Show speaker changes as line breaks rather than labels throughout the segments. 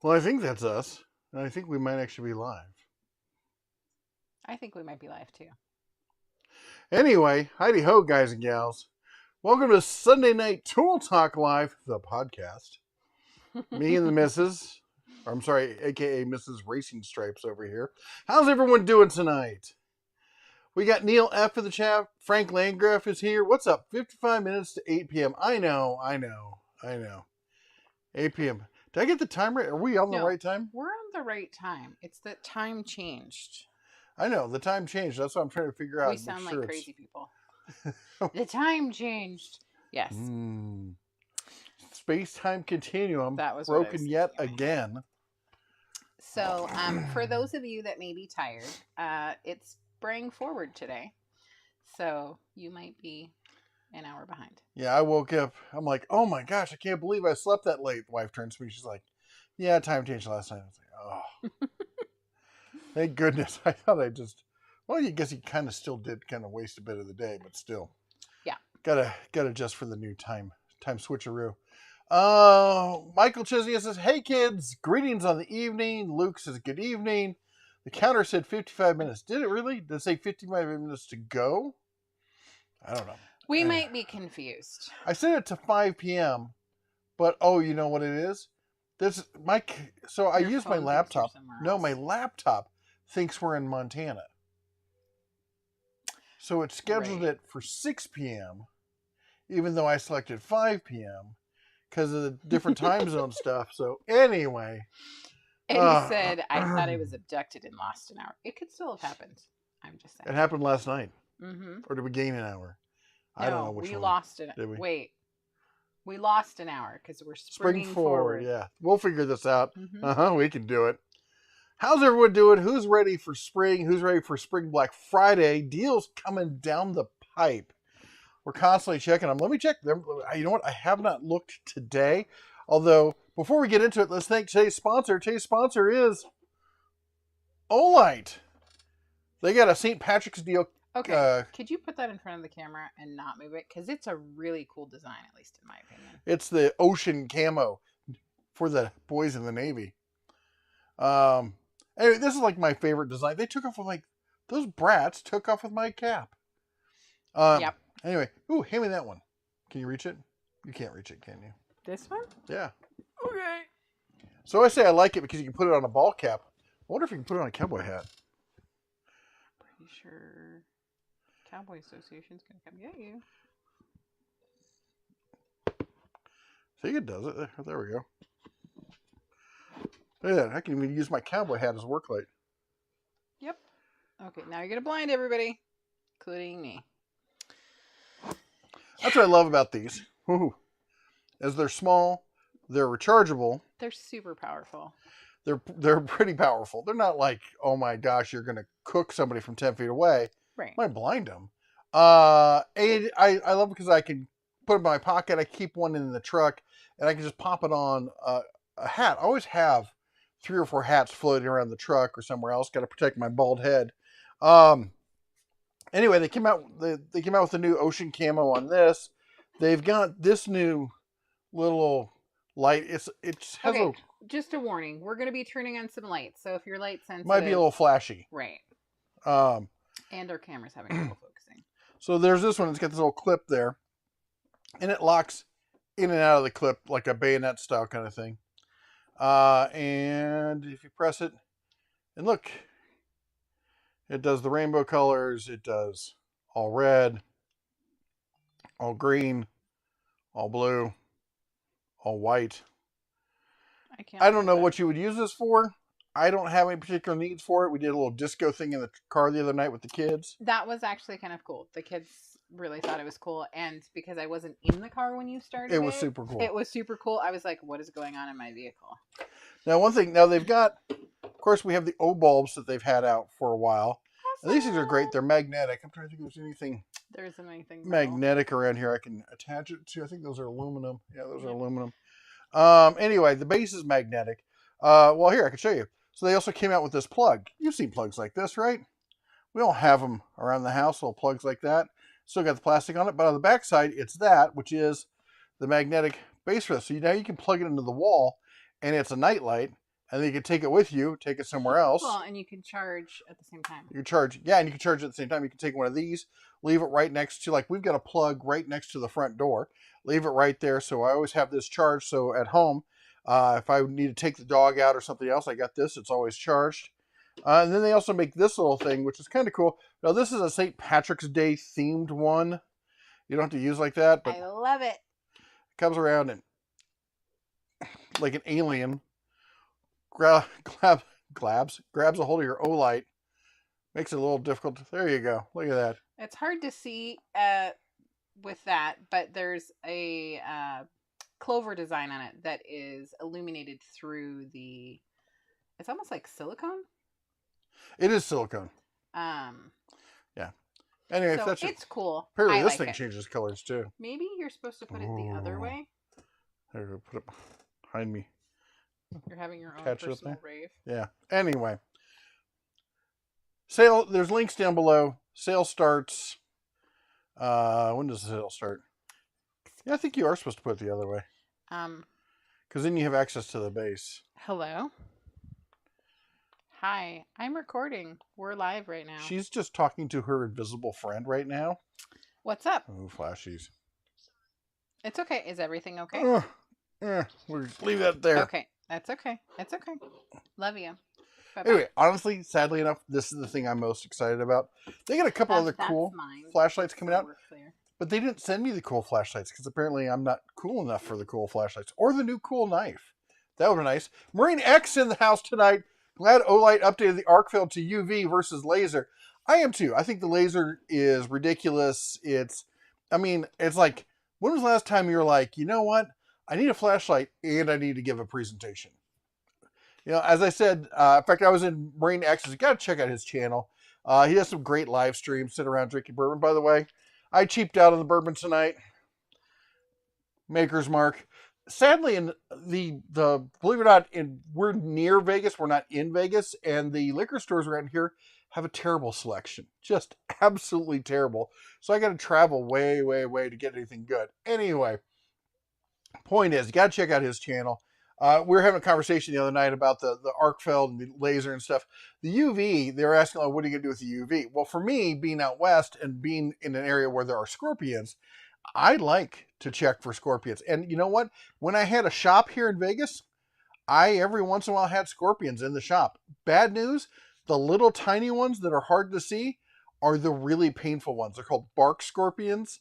Well, I think that's us. And I think we might actually be live.
I think we might be live too.
Anyway, heidi ho, guys and gals. Welcome to Sunday Night Tool Talk Live, the podcast. Me and the missus, or I'm sorry, aka Mrs. Racing Stripes over here. How's everyone doing tonight? We got Neil F in the chat. Frank Landgraf is here. What's up? 55 minutes to 8 p.m. I know. 8 p.m. Did I get the time right? Are we on the right time?
We're on the right time. It's that time changed.
I know. The time changed. That's what I'm trying to figure out.
We sound like crazy people. The time changed. Yes.
Space-time continuum
that was
broken yet again.
So, for those of you that may be tired, it's sprang forward today. So, you might be an hour behind.
Yeah, I woke up. I'm like, oh my gosh, I can't believe I slept that late. The wife turns to me. She's like, yeah, time changed last night. I was like, oh. Thank goodness. I thought I I guess he kind of still did kind of waste a bit of the day, but still.
Yeah.
Gotta adjust for the new time switcheroo. Michael Chesney says, hey kids, greetings on the evening. Luke says, good evening. The counter said 55 minutes. Did it really? Did it say 55 minutes to go? I don't know.
We might be confused.
I set it to 5 p.m., but you know what it is? I use my laptop. No, my laptop thinks we're in Montana. So it scheduled it for 6 p.m., even though I selected 5 p.m. because of the different time zone stuff. So anyway.
And he said, I thought I was abducted and lost an hour. It could still have happened. I'm just saying.
It happened last night.
Mm-hmm.
Or did we gain an hour?
No,
I don't know which one.
We lost it.
Did we?
Wait. We lost an hour because we're springing
forward. Yeah. We'll figure this out.
Mm-hmm.
We can do it. How's everyone doing? Who's ready for spring? Who's ready for Spring Black Friday? Deals coming down the pipe. We're constantly checking them. Let me check them. You know what? I have not looked today. Although, before we get into it, let's thank today's sponsor. Today's sponsor is Olight. They got a St. Patrick's deal.
Okay. Could you put that in front of the camera and not move it? Because it's a really cool design, at least in my opinion.
It's the ocean camo for the boys in the Navy. Anyway, this is like my favorite design. They took off with those brats took off with my cap.
Yep.
Anyway, ooh, hand me that one. Can you reach it? You can't reach it, can you?
This one?
Yeah.
Okay.
So I say I like it because you can put it on a ball cap. I wonder if you can put it on a cowboy hat.
Pretty sure Cowboy Association's going to come get you.
I think it does it. There we go. Look at that. I can even use my cowboy hat as a work light.
Yep. Okay, now you're going to blind everybody, including me.
That's what I love about these. Woo-hoo. As they're small, they're rechargeable.
They're super powerful.
They're pretty powerful. They're not like, oh my gosh, you're going to cook somebody from 10 feet away.
Right.
Might blind them. And I love it because I can put it in my pocket. I keep one in the truck, and I can just pop it on a hat. I always have 3 or 4 hats floating around the truck or somewhere else. Got to protect my bald head. Anyway, they came out with a new ocean camo on this. They've got this new little light. It's has
okay. Just a warning. We're going to be turning on some lights, so if you're light sensitive,
might be a little flashy.
Right. And our camera's having trouble focusing.
So there's this one. It's got this little clip there, and it locks in and out of the clip like a bayonet style kind of thing. And if you press it, and look, it does the rainbow colors. It does all red, all green, all blue, all white. I don't know what you would use this for. I don't have any particular needs for it. We did a little disco thing in the car the other night with the kids.
That was actually kind of cool. The kids really thought it was cool. And because I wasn't in the car when you started
it was super cool.
It was super cool. I was like, what is going on in my vehicle?
Now, one thing. Now, they've got, of course, we have the O bulbs that they've had out for a while. And these things are great. They're magnetic. I'm trying to think if there's anything
there isn't anything
magnetic around here I can attach it to. I think those are aluminum. Yeah, those are aluminum. Anyway, the base is magnetic. Well, here, I can show you. So they also came out with this plug. You've seen plugs like this, right? We all have them around the house, little plugs like that. Still got the plastic on it, but on the back side, it's that, which is the magnetic base for this. So now you can plug it into the wall, and it's a night light, and then you can take it with you, take it somewhere else.
Well, and you can charge at the same time.
You can charge, yeah, and you can charge at the same time. You can take one of these, leave it right next to, like, we've got a plug right next to the front door. Leave it right there, so I always have this charged. So at home, if I need to take the dog out or something else, I got this. It's always charged. And then they also make this little thing, which is kind of cool. Now, this is a St. Patrick's Day themed one. You don't have to use like that, but
I love it.
it comes around and like an alien grabs a hold of your Olight. Makes it a little difficult. There you go. Look at that.
It's hard to see with that, but there's a clover design on it that is illuminated through the. It's almost like silicone.
It is silicone.
Yeah.
Anyway,
so it's cool.
Apparently, this
like
thing
it.
changes colors too.
Maybe you're supposed to put it the other way.
There you go. Put it behind me.
You're having your own
Catch it up
personal
there?
rave.
Yeah. Anyway, sale. There's links down below. Sale starts. When does the sale start? Yeah, I think you are supposed to put it the other way. Because then you have access to the base.
Hello. Hi, I'm recording. We're live right now.
She's just talking to her invisible friend right now.
What's up?
Oh, flashies.
It's okay. Is everything okay?
We'll leave that there.
Okay. That's okay. It's okay. Love you. Bye-bye.
Anyway, honestly, sadly enough, this is the thing I'm most excited about. They got a couple other cool flashlights coming out, but they didn't send me the cool flashlights because apparently I'm not cool enough for the cool flashlights or the new cool knife. That would be nice. Marine X in the house tonight. Glad Olight updated the arc field to UV versus laser. I am too. I think the laser is ridiculous. It's like, when was the last time you were like, you know what? I need a flashlight and I need to give a presentation. You know, as I said, in fact, I was in Marine X's. You got to check out his channel. He has some great live streams, sit around drinking bourbon. By the way, I cheaped out on the bourbon tonight. Maker's Mark. Sadly, in the believe it or not, we're near Vegas. We're not in Vegas, and the liquor stores around here have a terrible selection, just absolutely terrible. So I got to travel way, way, way to get anything good. Anyway, point is, you got to check out his channel. We were having a conversation the other night about the arc field and the laser and stuff. The UV, they were asking, like, what are you going to do with the UV? Well, for me, being out west and being in an area where there are scorpions, I like to check for scorpions. And you know what? When I had a shop here in Vegas, I every once in a while had scorpions in the shop. Bad news, the little tiny ones that are hard to see are the really painful ones. They're called bark scorpions,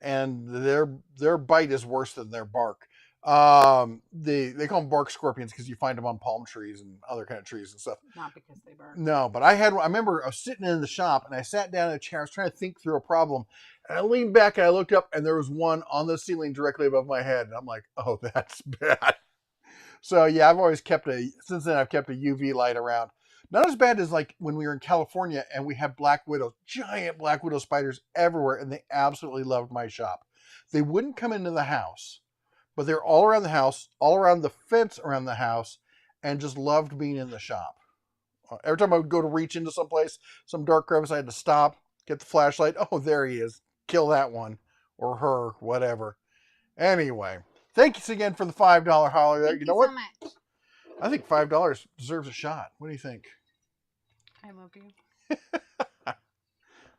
and their bite is worse than their bark. They call them bark scorpions because you find them on palm trees and other kind of trees and stuff.
Not because they bark.
No, but I remember I was sitting in the shop and I sat down in a chair. I was trying to think through a problem, and I leaned back and I looked up and there was one on the ceiling directly above my head. And I'm like, oh, that's bad. So yeah, since then I've kept a UV light around. Not as bad as like when we were in California and we had giant black widow spiders everywhere, and they absolutely loved my shop. They wouldn't come into the house, but they're all around the house, all around the fence around the house, and just loved being in the shop. Every time I would go to reach into someplace, some dark crevice, I had to stop, get the flashlight. Oh, there he is. Kill that one or her, whatever. Anyway, thanks again for the $5 holler there.
Thank
You know what?
so much.
I think $5 deserves a shot. What do you think?
I love you.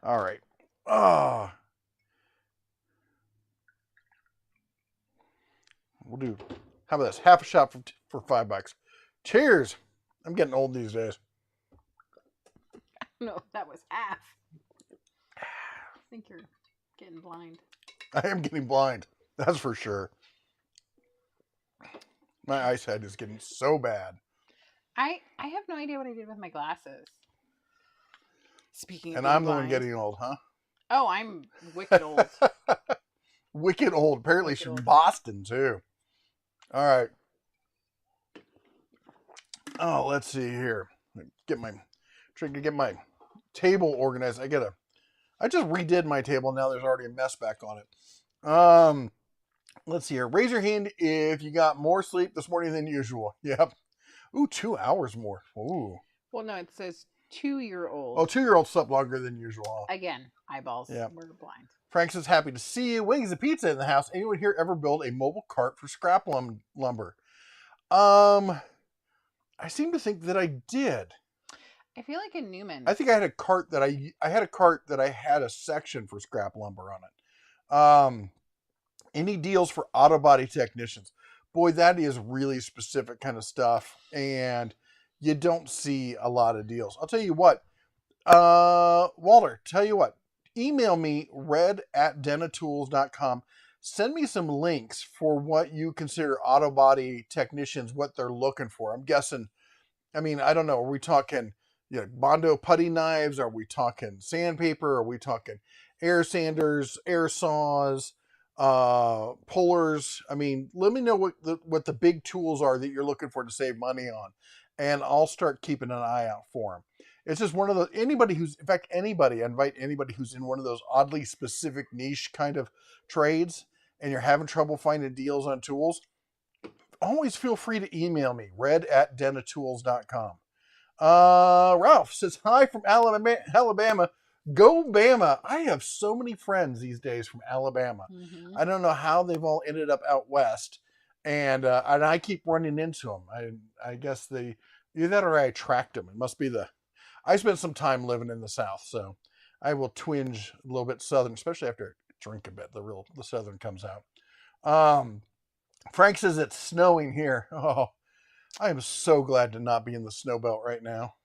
All right. Oh. We'll do, how about this? Half a shot for $5. Cheers. I'm getting old these days.
No, that was half. I think you're getting blind.
I am getting blind. That's for sure. My eyesight is getting so bad.
I have no idea what I did with my glasses. Speaking of
And
being
I'm the
blind.
one getting old, huh?
Oh, I'm wicked old.
Wicked old. Apparently
Wicked
she's
old.
from Boston, too. All right. Oh, let's see here. Trying to get my table organized. I just redid my table. Now there's already a mess back on it. Let's see here. Raise your hand if you got more sleep this morning than usual. Yep. Ooh, 2 hours more. Ooh.
Well, no, it says 2-year-old.
Oh, 2-year-old slept longer than usual.
Again, eyeballs.
Yeah.
We're blind.
Frank says, happy to see you. Wings and pizza in the house. Anyone here ever build a mobile cart for scrap lumber? I seem to think that I did.
I feel like in Newman.
I think I had a cart that I had a section for scrap lumber on it. Any deals for auto body technicians? Boy, that is really specific kind of stuff, and you don't see a lot of deals. I'll tell you what, Walter, tell you what, email me red@denatools.com. Send me some links for what you consider auto body technicians, what they're looking for. I'm guessing, I mean, I don't know. Are we talking, Bondo putty knives? Are we talking sandpaper? Are we talking air sanders, air saws, pullers? I mean, let me know what the big tools are that you're looking for to save money on, and I'll start keeping an eye out for them. It's just one of those, I invite anybody who's in one of those oddly specific niche kind of trades and you're having trouble finding deals on tools, always feel free to email me, red@denatools.com. Ralph says, hi from Alabama. Go Bama. I have so many friends these days from Alabama.
Mm-hmm.
I don't know how they've all ended up out west. And I keep running into them. I guess either that or I attract them. It must be I spent some time living in the South, so I will twinge a little bit Southern, especially after I drink a bit. The Southern comes out. Frank says it's snowing here. Oh, I am so glad to not be in the snow belt right now.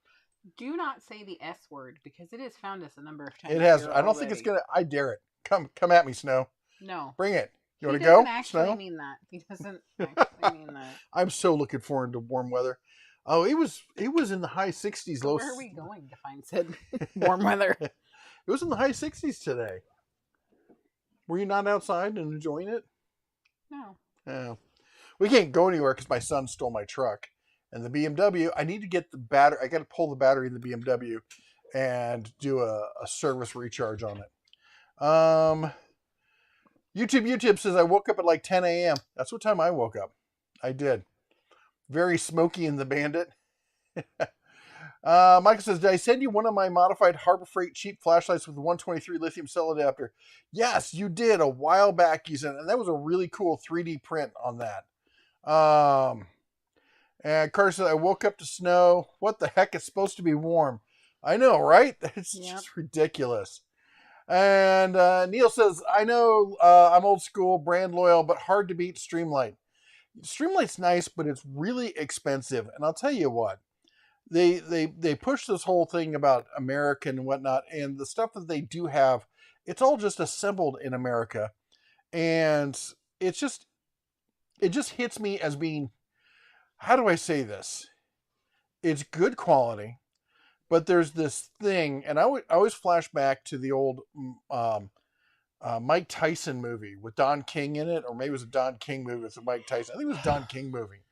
Do not say the S word because it has found us a number of times.
It has. I don't think it's gonna. I dare it. Come at me, snow.
No.
Bring it. You want to
He
go?
doesn't actually
Snow?
mean that. He doesn't actually mean that.
I'm so looking forward to warm weather. Oh, it was in the high 60s.
So
Low.
where are we going to find said warm weather?
It was in the high 60s today. Were you not outside and enjoying it?
No.
Yeah. We can't go anywhere because my son stole my truck. And the BMW, I need to get the battery. I got to pull the battery in the BMW and do a service recharge on it. YouTube says I woke up at like 10 a.m. That's what time I woke up. I did. Very Smokey and the Bandit. Michael says, did I send you one of my modified Harbor Freight cheap flashlights with the 123 lithium cell adapter? Yes, you did a while back. You said, and that was a really cool 3D print on that. And Carter said, I woke up to snow. What the heck? It's supposed to be warm. I know, right? It's just ridiculous. And Neil says, I know I'm old school, brand loyal, but hard to beat Streamlight. Streamlight's nice, but it's really expensive. And I'll tell you what, they push this whole thing about American and whatnot, and the stuff that they do have, it's all just assembled in America. And it just hits me as being, how do I say this? It's good quality, but there's this thing, and I always flash back to the old Mike Tyson movie with Don King in it, or maybe it was a Don King movie with Mike Tyson. I think it was a Don King movie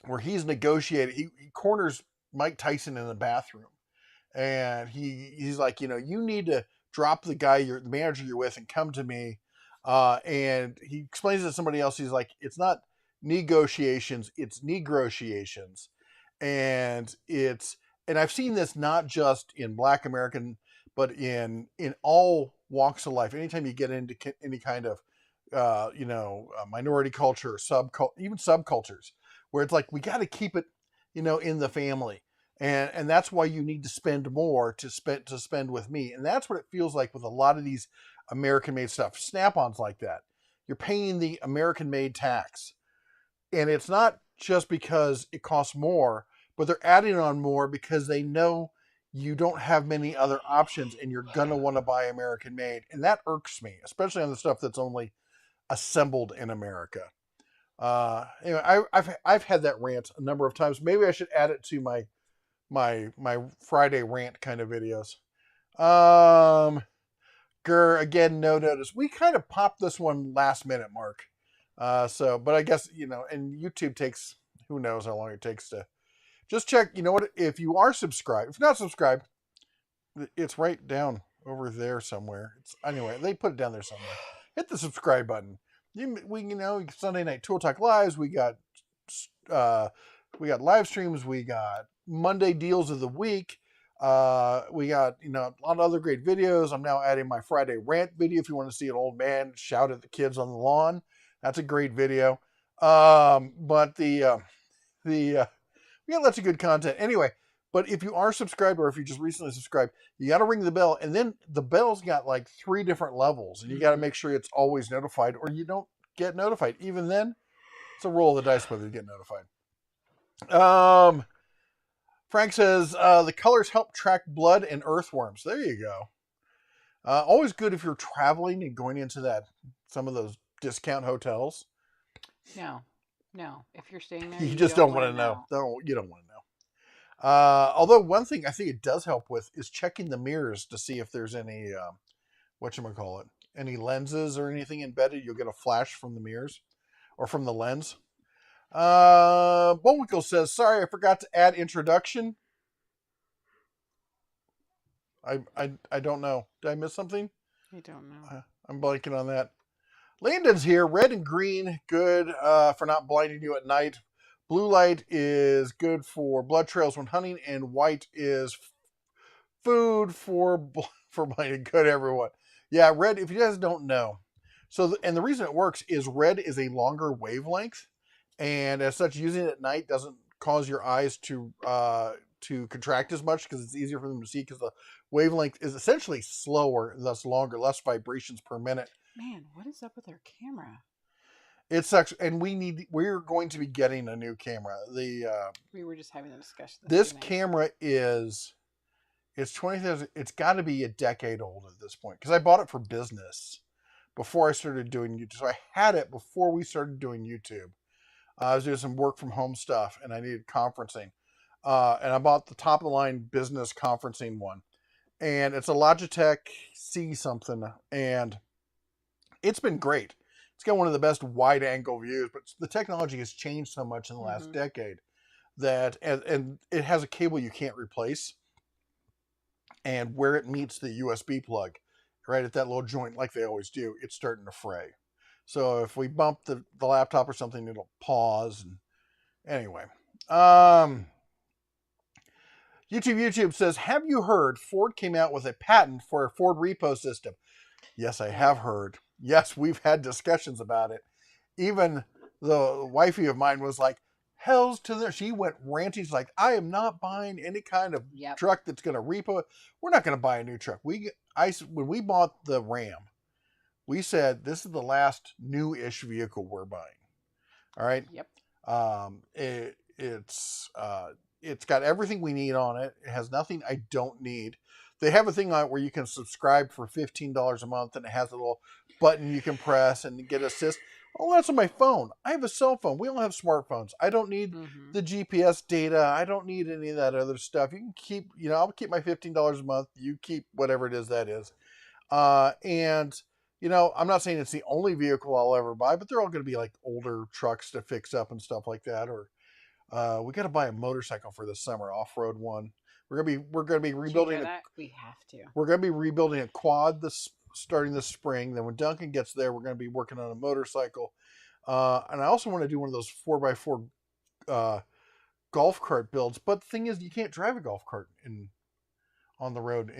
where he's negotiating. He corners Mike Tyson in the bathroom, and he's like, you need to drop the manager you're with and come to me. And he explains it to somebody else. He's like, it's not negotiations, it's negotiations. And I've seen this not just in Black American, but in all walks of life. Anytime you get into any kind of, minority culture or even subcultures, where it's like, we got to keep it, in the family. And that's why you need to spend more to spend with me. And that's what it feels like with a lot of these American-made stuff. Snap-ons like that. You're paying the American-made tax. And it's not just because it costs more, but they're adding on more because they know you don't have many other options and you're going to want to buy American-made. And that irks me, especially on the stuff that's only assembled in America. Anyway, I've had that rant a number of times. Maybe I should add it to my Friday rant kind of videos. Again, no notice. We kind of popped this one last minute, Mark. But I guess, and YouTube takes, who knows how long it takes to just check. You know what? If you are subscribed, if you're not subscribed, it's right down over there somewhere. Anyway, they put it down there somewhere. Hit the subscribe button. Sunday night Tool Talk Lives. We got live streams. We got Monday deals of the week. We got, a lot of other great videos. I'm now adding my Friday rant video. If you want to see an old man shout at the kids on the lawn, that's a great video. But the We got lots of good content. Anyway, but if you are subscribed or if you just recently subscribed, you got to ring the bell. And then the bell's got like 3 different levels. And you got to make sure it's always notified or you don't get notified. Even then, it's a roll of the dice whether you get notified. Frank says, the colors help track blood and earthworms. There you go. Always good if you're traveling and going into some of those discount hotels.
No. If you're staying there,
you just don't want to know. You don't want to know. Although one thing I think it does help with is checking the mirrors to see if there's any, whatchamacallit, any lenses or anything embedded. You'll get a flash from the mirrors or from the lens. Bullwinkle says, sorry, I forgot to add introduction. I don't know. Did I miss something?
I don't know.
I'm blanking on that. Landon's here. Red and green, good for not blinding you at night. Blue light is good for blood trails when hunting, and white is food for blinding. Good, everyone. Yeah, red, if you guys don't know. And the reason it works is red is a longer wavelength, and as such, using it at night doesn't cause your eyes to contract as much because it's easier for them to see because the wavelength is essentially slower, thus longer, less vibrations per minute.
Man, what is up with our camera?
It sucks, and we're going to be getting a new camera.
We were just having a discussion.
This camera it's 20,000. It's got to be a decade old at this point because I bought it for business before I started doing YouTube. So I had it before we started doing YouTube. I was doing some work from home stuff, and I needed conferencing. And I bought the top of the line business conferencing one, and it's a Logitech C something, and it's been great. It's got one of the best wide angle views, but the technology has changed so much in the last decade that, and it has a cable you can't replace, and where it meets the USB plug, right at that little joint, like they always do, it's starting to fray. So if we bump the laptop or something, it'll pause. And anyway, YouTube says, have you heard Ford came out with a patent for a Ford repo system? Yes, I have heard. Yes, we've had discussions about it. Even the wifey of mine was like, hell's to there. She went ranting. She's like, I am not buying any kind of truck that's going to repo it. We're not going to buy a new truck. When we bought the Ram, we said, this is the last new-ish vehicle we're buying. All right?
Yep.
It's got everything we need on it. It has nothing I don't need. They have a thing on it where you can subscribe for $15 a month, and it has a little button you can press and get assist. Oh, that's on my phone. I have a cell phone. We all have smartphones. I don't need the GPS data. I don't need any of that other stuff. You can keep, I'll keep my $15 a month. You keep whatever it is that is. And, I'm not saying it's the only vehicle I'll ever buy, but they're all going to be like older trucks to fix up and stuff like that. Or we got to buy a motorcycle for this summer, off-road one. We're gonna be rebuilding.
We have to.
We're gonna be rebuilding a quad starting this spring. Then when Duncan gets there, we're gonna be working on a motorcycle. And I also want to do one of those 4x4 golf cart builds. But the thing is, you can't drive a golf cart on the road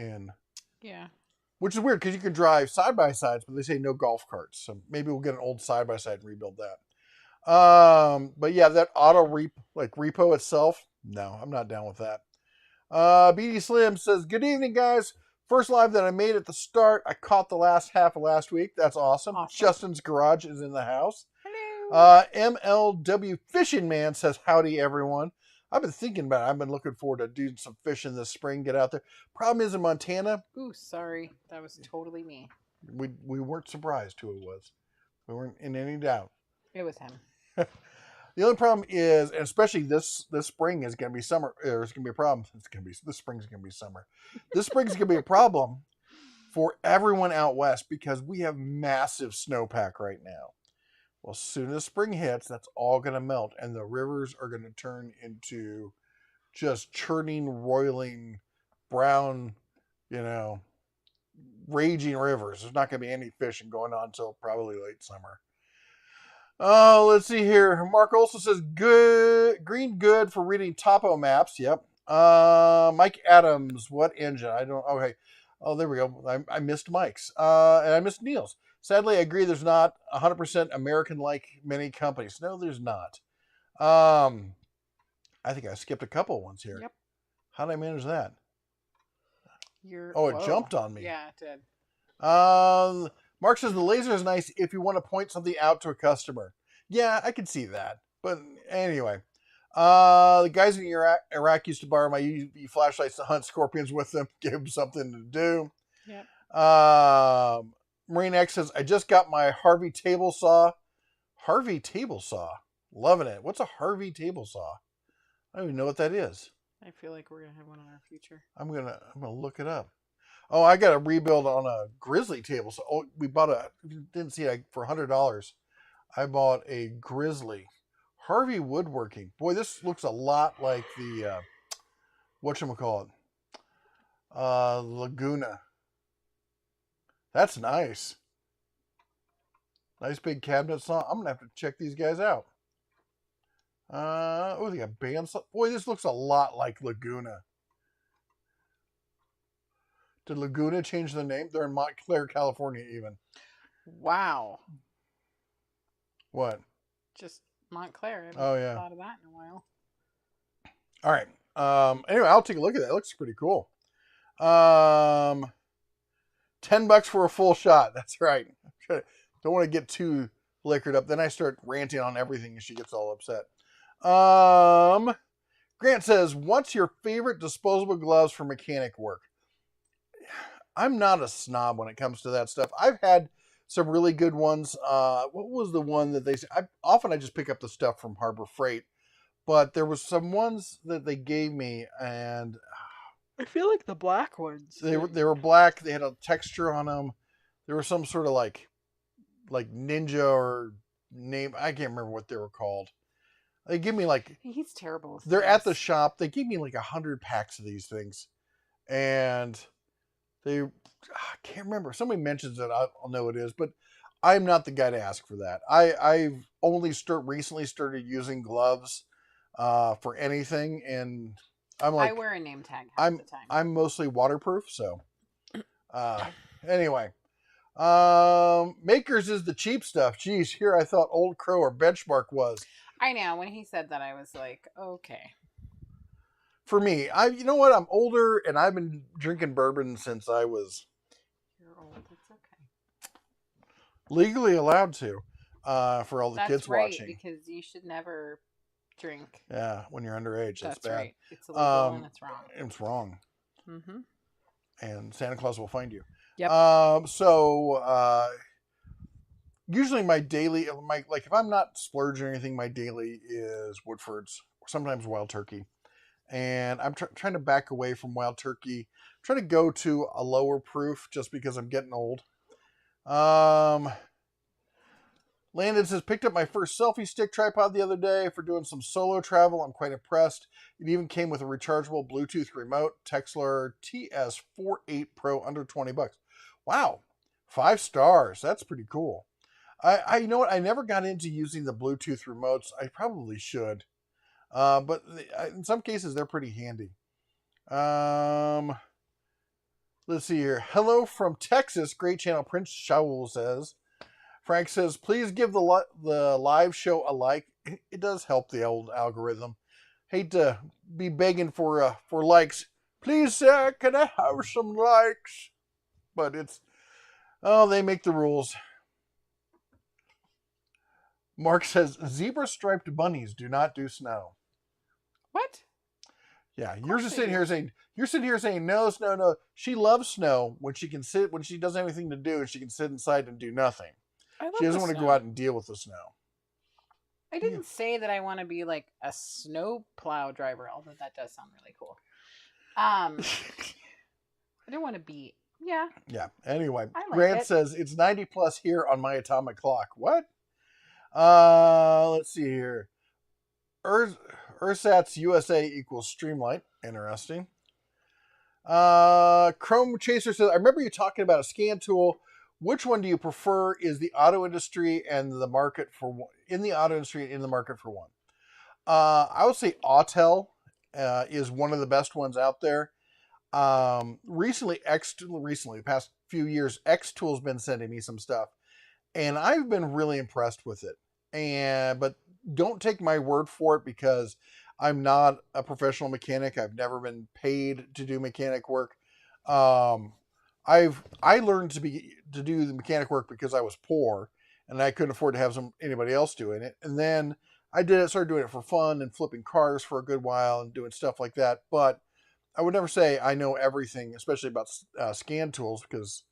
which is weird because you can drive side by sides, but they say no golf carts. So maybe we'll get an old side by side and rebuild that. But yeah, that auto repo itself, no, I'm not down with that. BD Slim says, good evening, guys. First live that I made at the start. I caught the last half of last week. That's awesome. Justin's Garage is in the house.
Hello.
MLW Fishing Man says, howdy, everyone. I've been thinking about it. I've been looking forward to doing some fishing this spring. Get out there. Problem is in Montana.
Ooh, sorry. That was totally me.
We weren't surprised who it was. We weren't in any doubt.
It was him.
The only problem is, and especially this spring is going to be summer, or it's going to be a problem. This spring's going to be summer. This spring's going to be a problem for everyone out west because we have massive snowpack right now. Well, as soon as spring hits, that's all going to melt, and the rivers are going to turn into just churning, roiling, brown, raging rivers. There's not going to be any fishing going on until probably late summer. Oh, let's see here. Mark also says green good for reading topo maps. Yep. Mike Adams, what engine? I don't. Okay. Oh, there we go. I missed Mike's. And I missed Neil's. Sadly, I agree. There's not 100% American like many companies. No, there's not. I think I skipped a couple ones here.
Yep.
How did I manage that?
It
Whoa. Jumped on me.
Yeah, it did.
Mark says the laser is nice if you want to point something out to a customer. Yeah, I can see that. But anyway, the guys in Iraq used to borrow my UV flashlights to hunt scorpions with them, give them something to do.
Yep.
Marine X says, I just got my Harvey table saw. Harvey table saw. Loving it. What's a Harvey table saw? I don't even know what that is.
I feel like we're gonna have one in our future.
I'm gonna look it up. Oh, I got a rebuild on a Grizzly table. So we bought didn't see it for $100. I bought a Grizzly. Harvey Woodworking. Boy, this looks a lot like the, whatchamacallit? Laguna. That's nice. Nice big cabinet saw. I'm going to have to check these guys out. They got bandsaw. Boy, this looks a lot like Laguna. Did Laguna change the name? They're in Montclair, California, even.
Wow.
What?
Just Montclair. I haven't thought of that in a while.
All right. Anyway, I'll take a look at that. It looks pretty cool. $10 for a full shot. That's right. Don't want to get too liquored up. Then I start ranting on everything and she gets all upset. Grant says, what's your favorite disposable gloves for mechanic work? I'm not a snob when it comes to that stuff. I've had some really good ones. What was the one that they said? I just pick up the stuff from Harbor Freight, but there was some ones that they gave me, and
I feel like the black ones.
They were black. They had a texture on them. There was some sort of like ninja or name. I can't remember what they were called. They give me like.
He's terrible.
They're at the shop. They gave me like 100 packs of these things, and I can't remember. Somebody mentions it. I'll know what it is, but I'm not the guy to ask for that. I've only recently started using gloves for anything, and I'm like,
I wear a name tag half the time.
I'm mostly waterproof, so anyway. Makers is the cheap stuff. Geez, here I thought Old Crow or Benchmark was.
I know. When he said that, I was like, okay.
For me, you know what? I'm older, and I've been drinking bourbon since I was.
You're old. It's okay.
Legally allowed to, for all the
That's
kids
right,
watching.
Because you should never drink.
Yeah, when you're underage, that's bad.
Right. It's illegal and it's wrong.
It's wrong.
Mm-hmm.
And Santa Claus will find you.
Yep.
Usually my daily, if I'm not splurging or anything, my daily is Woodford's, sometimes Wild Turkey. And I'm trying to back away from Wild Turkey. I'm trying to go to a lower proof just because I'm getting old. Landon says, picked up my first selfie stick tripod the other day for doing some solo travel. I'm quite impressed. It even came with a rechargeable Bluetooth remote. Texler TS48 Pro under $20. Wow. 5 stars. That's pretty cool. You know what? I never got into using the Bluetooth remotes. I probably should. But in some cases, they're pretty handy. Let's see here. Hello from Texas. Great channel. Prince Shaul says. Frank says, please give the live show a like. It does help the old algorithm. Hate to be begging for likes. Please, sir, can I have some likes? But they make the rules. Mark says, zebra striped bunnies do not do snow.
What?
Yeah, you're sitting here saying no. She loves snow when she doesn't have anything to do and she can sit inside and do nothing. She doesn't want to go out and deal with the snow.
I didn't say that I want to be like a snow plow driver, although that does sound really cool. I don't want to be. Yeah.
Yeah. Anyway,
Grant
says it's 90 plus here on my atomic clock. What? Let's see here. Ursat's USA equals Streamlight. Interesting. Chrome Chaser says, I remember you talking about a scan tool. Which one do you prefer? Is the auto industry and the market for one? In the auto industry and in the market for one? I would say Autel is one of the best ones out there. Recently, the past few years, Xtool's been sending me some stuff, and I've been really impressed with it. But don't take my word for it because I'm not a professional mechanic. I've never been paid to do mechanic work. Um, I learned to do the mechanic work because I was poor and I couldn't afford to have anybody else doing it. And then I started doing it for fun and flipping cars for a good while and doing stuff like that. But I would never say I know everything, especially about scan tools, because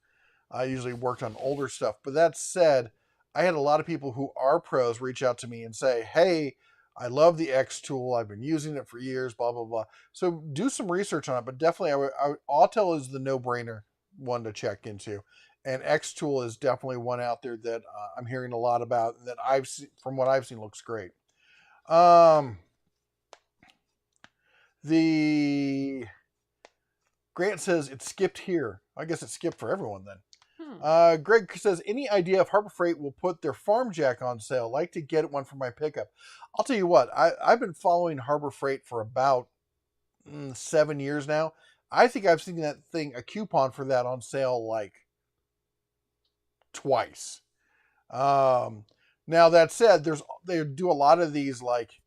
I usually worked on older stuff. But that said, I had a lot of people who are pros reach out to me and say, "Hey, I love the X tool. I've been using it for years, blah, blah, blah." So do some research on it. But definitely, Autel is the no-brainer one to check into. And X tool is definitely one out there that I'm hearing a lot about that I've seen, from what I've seen, looks great. The Grant says it skipped here. I guess it skipped for everyone then. Greg says, any idea if Harbor Freight will put their farm jack on sale? Like to get one for my pickup. I'll tell you what, I've been following Harbor Freight for about 7 years now. I think I've seen a coupon for that on sale like twice. Now that said, they do a lot of these like,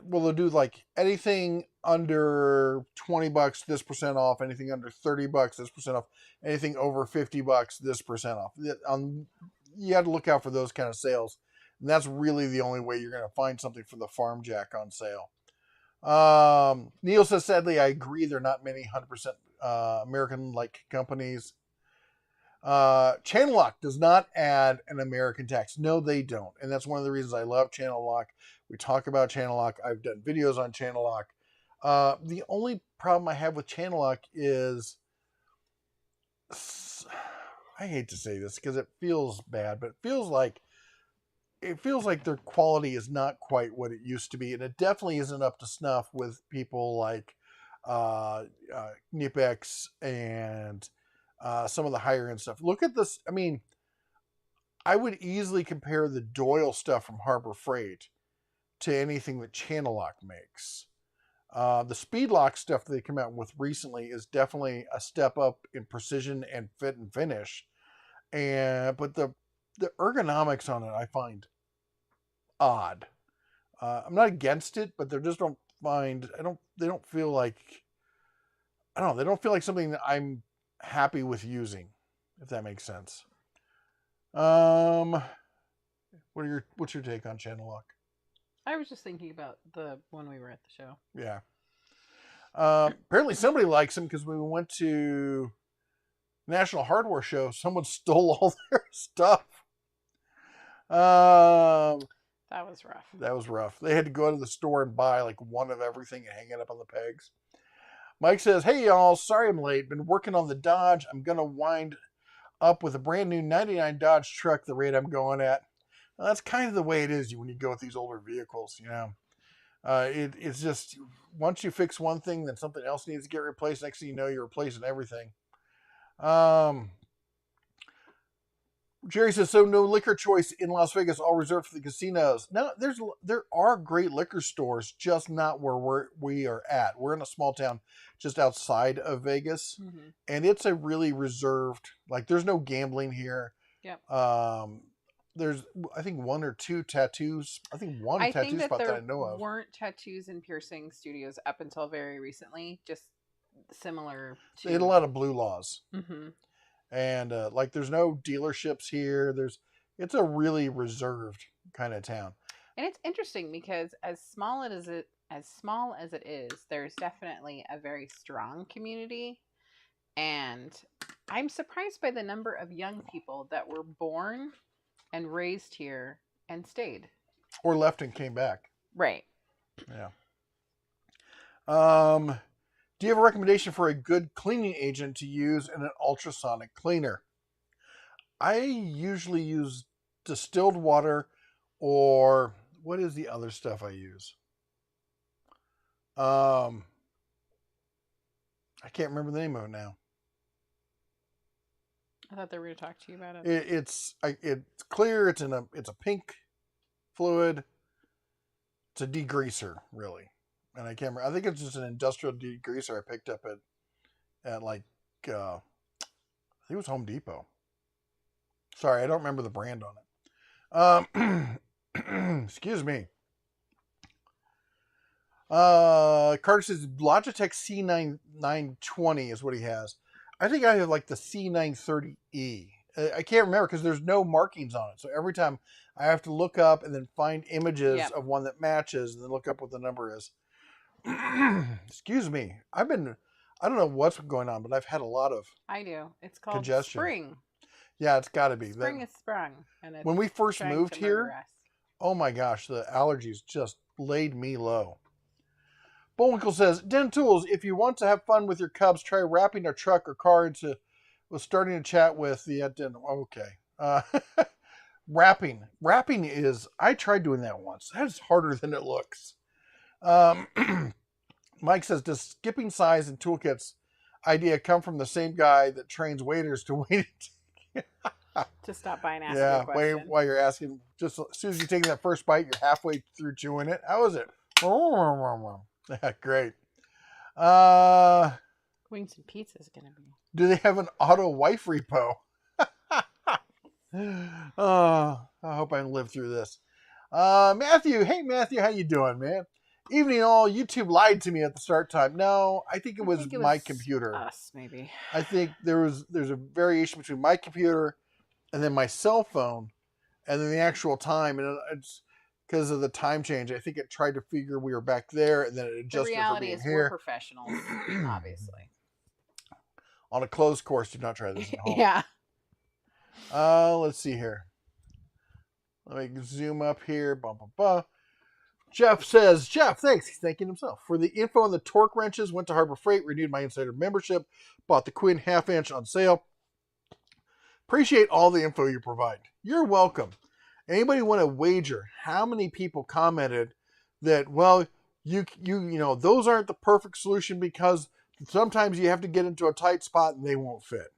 well, they'll do like anything under $20 this percent off, anything under $30 this percent off, anything over $50 this percent off. You have to look out for those kind of sales, and that's really the only way you're going to find something for the farm jack on sale. Neil says, sadly, I agree. There are not many 100% American like companies. Channel Lock does not add an American tax. No, they don't. And that's one of the reasons I love Channel Lock. We talk about Channel Lock. I've done videos on Channel Lock. The only problem I have with Channel Lock is, I hate to say this because it feels bad, but it feels like their quality is not quite what it used to be. And it definitely isn't up to snuff with people like Knipex and some of the higher end stuff. Look at this. I mean, I would easily compare the Doyle stuff from Harbor Freight to anything that Channel Lock makes. The Speed Lock stuff that they come out with recently is definitely a step up in precision and fit and finish. But the ergonomics on it I find odd. I'm not against it, but they just don't find. They don't feel like. I don't know. They don't feel like something that I'm happy with using, if that makes sense. What's your take on Channel Lock?
I was just thinking about the when we were at the show.
Yeah. Apparently somebody likes them because when we went to National Hardware Show, someone stole all their stuff.
That was rough.
That was rough. They had to go to the store and buy like one of everything and hang it up on the pegs. Mike says, "Hey y'all, sorry I'm late. Been working on the Dodge. I'm gonna wind up with a brand new '99 Dodge truck. The rate I'm going at." Well, that's kind of the way it is when you go with these older vehicles. You know, it's just once you fix one thing, then something else needs to get replaced. Next thing you know, you're replacing everything. Jerry says, so no liquor choice in Las Vegas, all reserved for the casinos. No, there are great liquor stores, just not where we are at. We're in a small town just outside of Vegas, and it's a really reserved, like there's no gambling here.
Yep.
There's, I think, one or two tattoos. I think one tattoo spot that I know of.
Weren't tattoos and piercing studios up until very recently, just similar to...
They had a lot of blue laws.
Mm-hmm.
And like there's no dealerships here. It's a really reserved kind of town.
And it's interesting because as small as it is, there's definitely a very strong community. And I'm surprised by the number of young people that were born and raised here and stayed.
Or left and came back.
Right.
Yeah. Do you have a recommendation for a good cleaning agent to use in an ultrasonic cleaner? I usually use distilled water, or what is the other stuff I use? I can't remember the name of it now.
I thought they were going to talk to you about it.
It's clear. It's a pink fluid. It's a degreaser, really. And I can't remember. I think it's just an industrial degreaser I picked up at like I think it was Home Depot. Sorry, I don't remember the brand on it. Excuse me. Carter says Logitech C920 is what he has. I think I have like the C930E. I can't remember because there's no markings on it. So every time I have to look up and then find images of one that matches and then look up what the number is. Excuse me. I don't know what's going on, but I've had a lot of
I do. It's called
congestion.
spring.
Yeah, it's got to be.
Spring is sprung. And it's
when we first
trying
moved
to
here,
murder us.
oh my gosh, the allergies just laid me low. Bullwinkle says, Den Tools, if you want to have fun with your cubs, try wrapping a truck or car into, starting to chat with the, okay. Wrapping is, I tried doing that once. That's harder than it looks. Mike says, does skipping size and toolkits idea come from the same guy that trains waiters to wait
to stop by and ask you a question?
While you're asking, just as soon as you're taking that first bite, you're halfway through chewing it. How is it? Yeah, great.
Wings and pizza is gonna be.
Do they have an auto wife repo? Oh, I hope I can live through this. Matthew, hey Matthew, how you doing, man? Evening all. YouTube lied to me at the start time. No, I think it was my computer.
Us, maybe.
I think there's a variation between my computer and then my cell phone and then the actual time, and it's because of the time change. I think it tried to figure we were back there, and then it adjusted for being here.
The reality is we're professionals, obviously.
On a closed course, do not try this at home.
Yeah.
Let's see here. Let me zoom up here. Jeff says, thanks. He's thanking himself. For the info on the torque wrenches, went to Harbor Freight, renewed my insider membership, bought the Quinn half-inch on sale. Appreciate all the info you provide. You're welcome. Anybody want to wager how many people commented that, well, you know, those aren't the perfect solution because sometimes you have to get into a tight spot and they won't fit.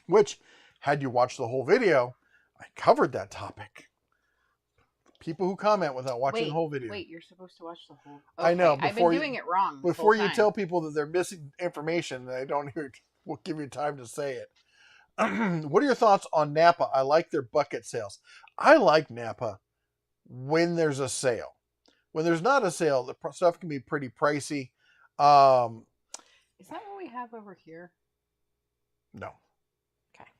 Which, had you watched the whole video, I covered that topic. People who comment without watching the whole video.
Wait, you're supposed to watch the whole.
Okay, I know.
I've been doing it wrong.
Before you tell people that they're missing information, they don't hear. We'll give you time to say it. What are your thoughts on Napa? I like their bucket sales. I like Napa when there's a sale. When there's not a sale, the stuff can be pretty pricey.
Is that what we have over here?
No.
Okay.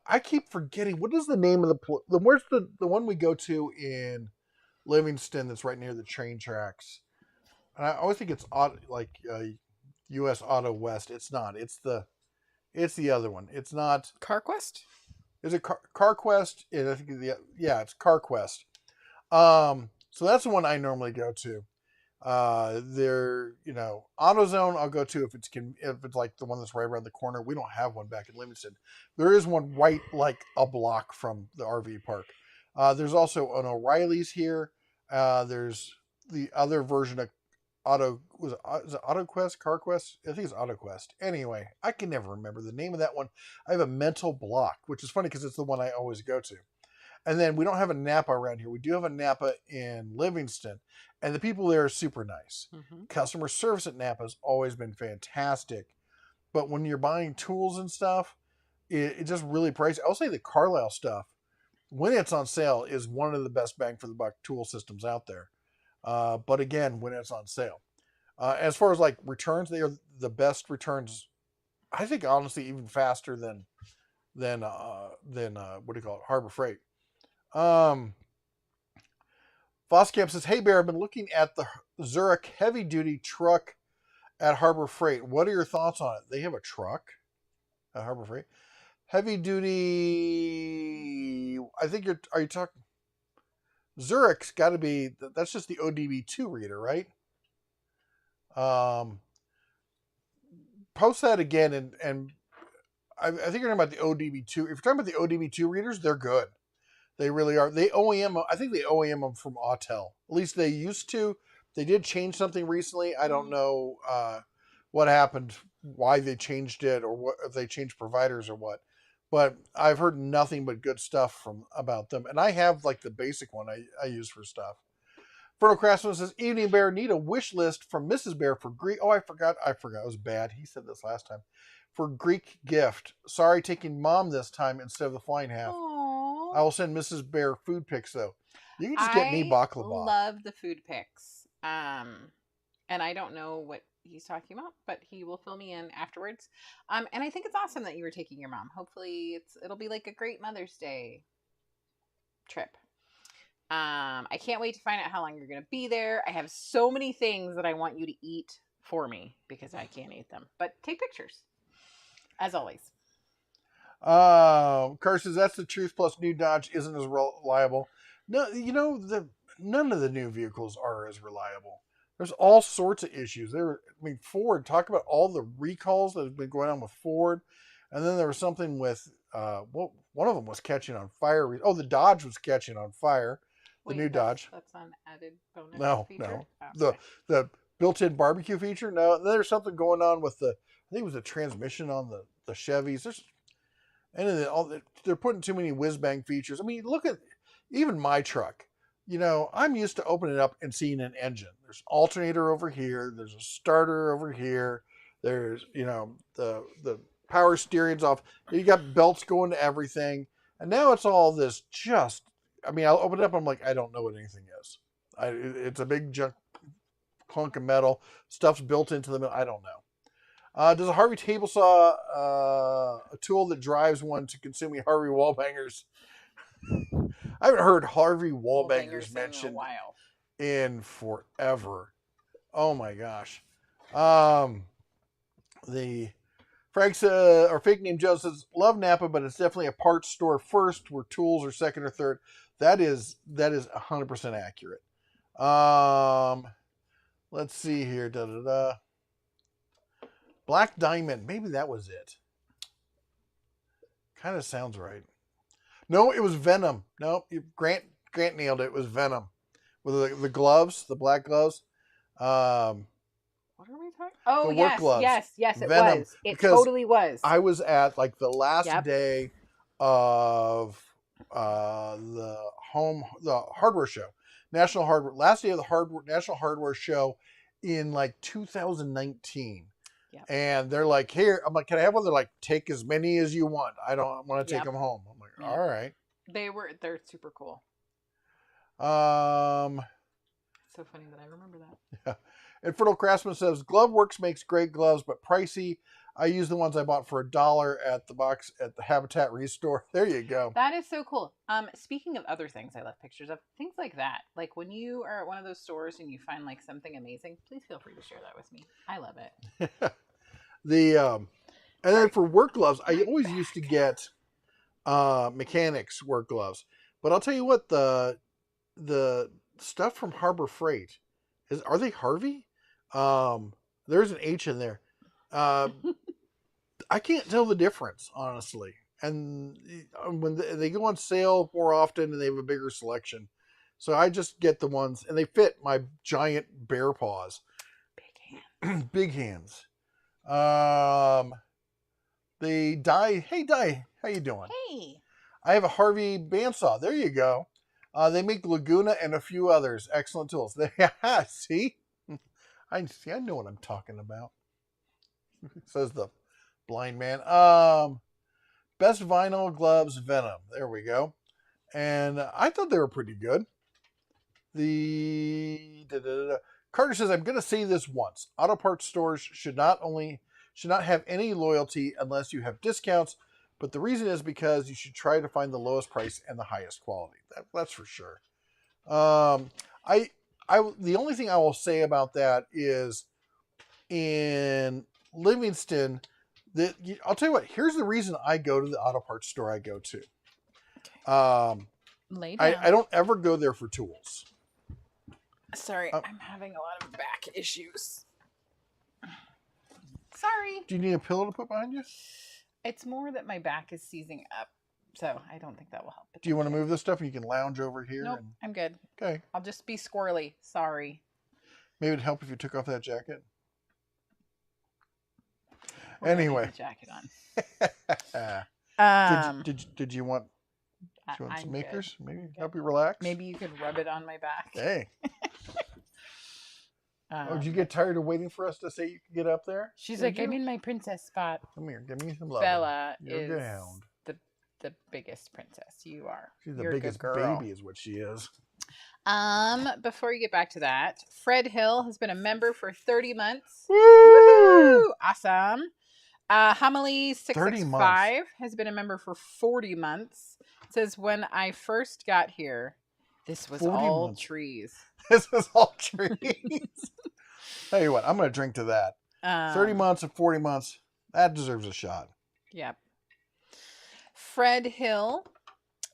I keep forgetting, what is the name of where's the one we go to in Livingston that's right near the train tracks? And I always think it's US Auto West. It's not. It's the other one. It's not.
CarQuest?
Is it CarQuest? Yeah, I think it's CarQuest. So that's the one I normally go to. AutoZone I'll go to if it's like the one that's right around the corner. We don't have one back in Livingston. There is one right like a block from the RV park. There's also an O'Reilly's here. There's the other version of is it AutoQuest, CarQuest? I think it's AutoQuest. Anyway, I can never remember the name of that one. I have a mental block, which is funny because it's the one I always go to. And then we don't have a Napa around here. We do have a Napa in Livingston, and the people there are super nice. Mm-hmm. Customer service at Napa has always been fantastic. But when you're buying tools and stuff, it's just really pricey. I'll say the Carlisle stuff, when it's on sale, is one of the best bang for the buck tool systems out there. But again, when it's on sale. As far as like returns, they are the best returns. I think honestly, even faster than what do you call it? Harbor Freight. Voskamp says, hey Bear, I've been looking at the Zurich heavy duty truck at Harbor Freight. What are your thoughts on it? They have a truck at Harbor Freight. Heavy duty, I think are you talking? Zurich's got to be, that's just the ODB2 reader, right? Post that again, and I think you're talking about the ODB2. If you're talking about the ODB2 readers, they're good. They really are. They OEM, I think they OEM them from Autel. At least they used to. They did change something recently. I don't know what happened, why they changed it, or what if they changed providers or what. But I've heard nothing but good stuff about them. And I have like the basic one I use for stuff. Fertile Craftsman says, Evening Bear, need a wish list from Mrs. Bear for Greek. Oh, I forgot. It was bad. He said this last time. For Greek gift. Sorry, taking mom this time instead of the flying half.
Aww.
I will send Mrs. Bear food pics though. You can just get me
I
baklava.
love the food pics. And I don't know what he's talking about, but he will fill me in afterwards. And I think it's awesome that you were taking your mom. Hopefully it'll be like a great Mother's Day trip. I can't wait to find out how long you're gonna be there. I have so many things that I want you to eat for me because I can't eat them. But take pictures, as always.
Car says that's the truth. Plus, new Dodge isn't as reliable. No, none of the new vehicles are as reliable. There's all sorts of issues. Ford. Talk about all the recalls that have been going on with Ford, and then there was something with one of them was catching on fire. Oh, the Dodge was catching on fire. The new Dodge.
That's an added bonus feature?
No.
Oh, okay.
The built-in barbecue feature. No, there's something going on with I think it was the transmission on the Chevys. They're putting too many whiz-bang features. I mean, look at even my truck. I'm used to opening it up and seeing an engine. There's an alternator over here. There's a starter over here. There's, the power steering's off. You got belts going to everything. And now it's all this I'll open it up. I'm like, I don't know what anything is. It's a big clunk of metal. Stuff's built into the middle. I don't know. Does a Harvey table saw a tool that drives one to consuming Harvey wall bangers? I haven't heard Harvey wall bangers mentioned
in a while.
In forever. Oh my gosh. The Frank's or fake name Joe says love Napa, but it's definitely a parts store first, where tools are second or third. That is 100% accurate. Let's see here. Black Diamond. Maybe that was it. Kind of sounds right. No, it was Venom. No, Grant nailed it. It was Venom. With the gloves, the black gloves.
What are we talking? Oh,
the work gloves.
Yes, it
Venom,
was. It totally was.
I was at like the last day of the hardware show. Last day of the National Hardware Show in like 2019. Yep. And they're like, here, I'm like, can I have one? They're like, take as many as you want. I don't want to take them home. I'm like, all right.
They're super cool.
So
funny that I remember that.
Yeah. And Fertile Craftsman says, GloveWorks makes great gloves, but pricey. I use the ones I bought for $1 at the Habitat Restore. There you go.
That is so cool. Speaking of other things I left pictures of, things like that. Like when you are at one of those stores and you find like something amazing, please feel free to share that with me. I love it.
And then for work gloves, I always used to get mechanics work gloves. But I'll tell you what, the stuff from Harbor Freight are they Harvey? There's an H in there. I can't tell the difference, honestly. And when they go on sale more often and they have a bigger selection. So I just get the ones, and they fit my giant bear paws.
Big hands.
Big hands. Hey, Di, how you doing?
Hey.
I have a Harvey bandsaw. There you go. They make Laguna and a few others. Excellent tools. See? I know what I'm talking about. Says the blind man. Best vinyl gloves, Venom. There we go. And I thought they were pretty good. Carter says, I'm going to say this once. Auto parts stores should not have any loyalty unless you have discounts. But the reason is because you should try to find the lowest price and the highest quality. That's for sure. The only thing I will say about that is in Livingston, I'll tell you what, here's the reason I go to the auto parts store I go to.
Lay down.
I don't ever go there for tools.
Sorry, I'm having a lot of back issues. Sorry.
Do you need a pillow to put behind you?
It's more that my back is seizing up, so I don't think that will help.
Do you want to move this stuff and you can lounge over here?
Nope, I'm good.
Okay.
I'll just be squirrely. Sorry.
Maybe it'd help if you took off that jacket. Anyway.
Jacket on.
Did you want some makers?
Good.
Maybe help you relax?
Maybe you could rub it on my back.
Hey. Did you get tired of waiting for us to say you could get up there?
She's like, I'm in my princess spot.
Come here, give me some love.
Bella
You're
is
a good hound.
the biggest princess. You are.
She's the
You're
biggest
a good girl.
baby is what she is.
Before you get back to that, Fred Hill has been a member for 30 months.
Woo!
Woohoo! Awesome. Homily
30 months.
665 has been a member for 40 months. It says, when I first got here, this was
40
all
months.
trees.
This is all trees. Tell you what, I'm going to drink to that. 30 months and 40 months, that deserves a shot.
Yep. Fred Hill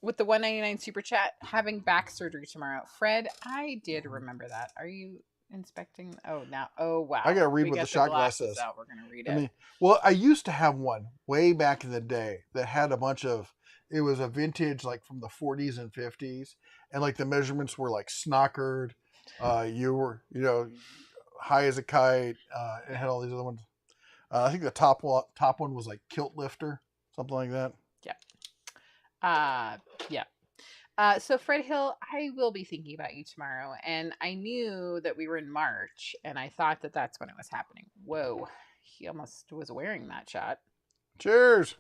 with the $1.99 super chat, having back surgery tomorrow. Fred, I did remember that. Are you inspecting? Oh, now. Oh, wow.
I got to read what the shot glass says.
Out. We're going to read it.
Well, I used to have one way back in the day that had a bunch of, it was a vintage like from the 40s and 50s. And like the measurements were like snockered. You were, high as a kite. It had all these other ones. I think the top one was like kilt lifter, something like that.
Yeah. So Fred Hill, I will be thinking about you tomorrow. And I knew that we were in March, and I thought that that's when it was happening. Whoa. He almost was wearing that shot.
Cheers.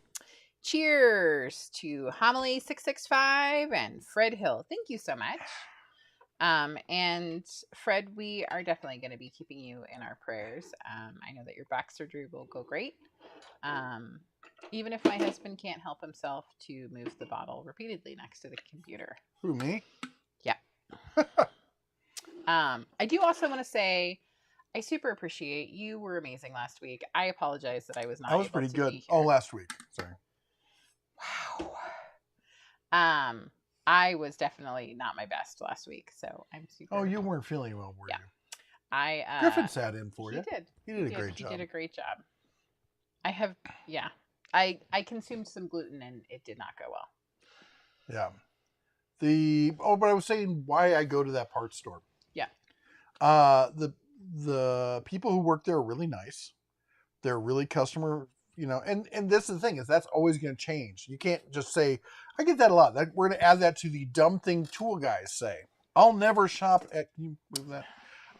Cheers to Homily 665 and Fred Hill. Thank you so much. And Fred, we are definitely going to be keeping you in our prayers. I know that your back surgery will go great. Even if my husband can't help himself to move the bottle repeatedly next to the computer.
Who, me?
Yeah. I do also want to say, I super appreciate you. Were amazing last week. I apologize that I was not.
I was
able
pretty
to
good.
Be here.
Oh, last week. Sorry.
Wow. I was definitely not my best last week, so I'm super.
Oh, you weren't feeling well, were you?
Griffin
sat in for you.
He did a great job. I consumed some gluten and it did not go well.
Yeah. But I was saying why I go to that parts store.
Yeah.
The people who work there are really nice. They're really customer, and this is the thing, is that's always going to change. You can't just say, I get that a lot. We're going to add that to the dumb thing tool guys say. I'll never shop at, can you move that?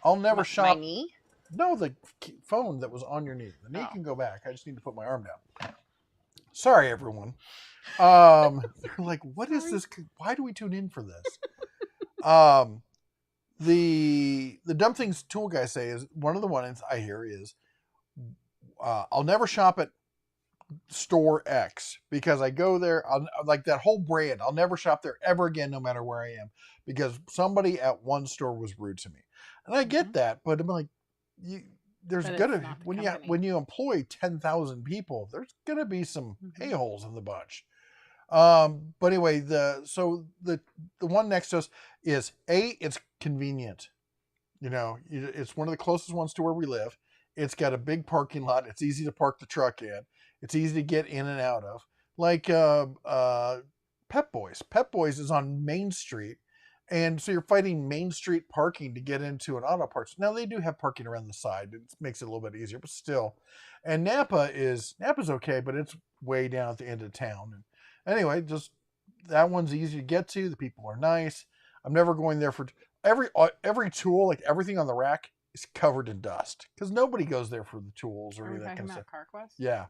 I'll never shop.
My knee?
No, the phone that was on your knee. The knee can go back. I just need to put my arm down. Sorry, everyone. They're like, what is this? Why do we tune in for this? The dumb things tool guys say is, one of the ones I hear is, I'll never shop at store X because I go there, like that whole brand. I'll never shop there ever again, no matter where I am, because somebody at one store was rude to me. And I get that, but I'm like, when you employ 10,000 people, there's gonna be some a-holes in the bunch. But anyway, the one next to us is it's convenient. It's one of the closest ones to where we live. It's got a big parking lot. It's easy to park the truck in. It's easy to get in and out of. Like Pep Boys. Pep Boys is on Main Street. And so you're fighting Main Street parking to get into an auto parts. Now they do have parking around the side. It makes it a little bit easier, but still. And Napa's okay, but it's way down at the end of town. And anyway, just that one's easy to get to. The people are nice. I'm never going there for every tool, like everything on the rack is covered in dust because nobody goes there for the tools or anything. Are we talking about
CarQuest?
Yeah.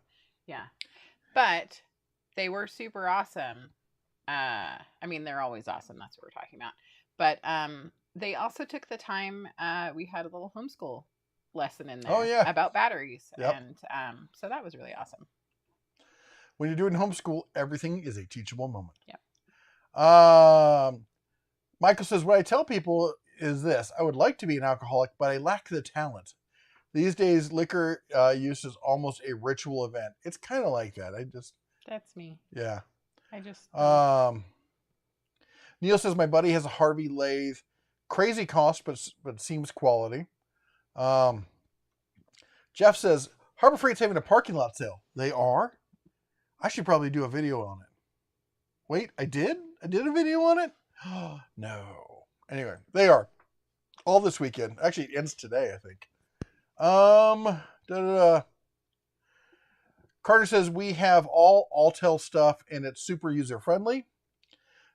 Yeah. But they were super awesome. They're always awesome. That's what we're talking about. But they also took the time. We had a little homeschool lesson in there about batteries. Yep. And so that was really awesome.
When you're doing homeschool, everything is a teachable moment.
Yep.
Michael says, what I tell people is this: I would like to be an alcoholic, but I lack the talent. These days, liquor use is almost a ritual event. It's kind of like that.
That's me.
Yeah.
I
Neil says, my buddy has a Harvey lathe. Crazy cost, but seems quality. Jeff says, Harbor Freight's having a parking lot sale. They are? I should probably do a video on it. Wait, I did? I did a video on it? No. Anyway, they are. All this weekend. Actually, it ends today, I think. Carter says, we have all Altel stuff and it's super user-friendly.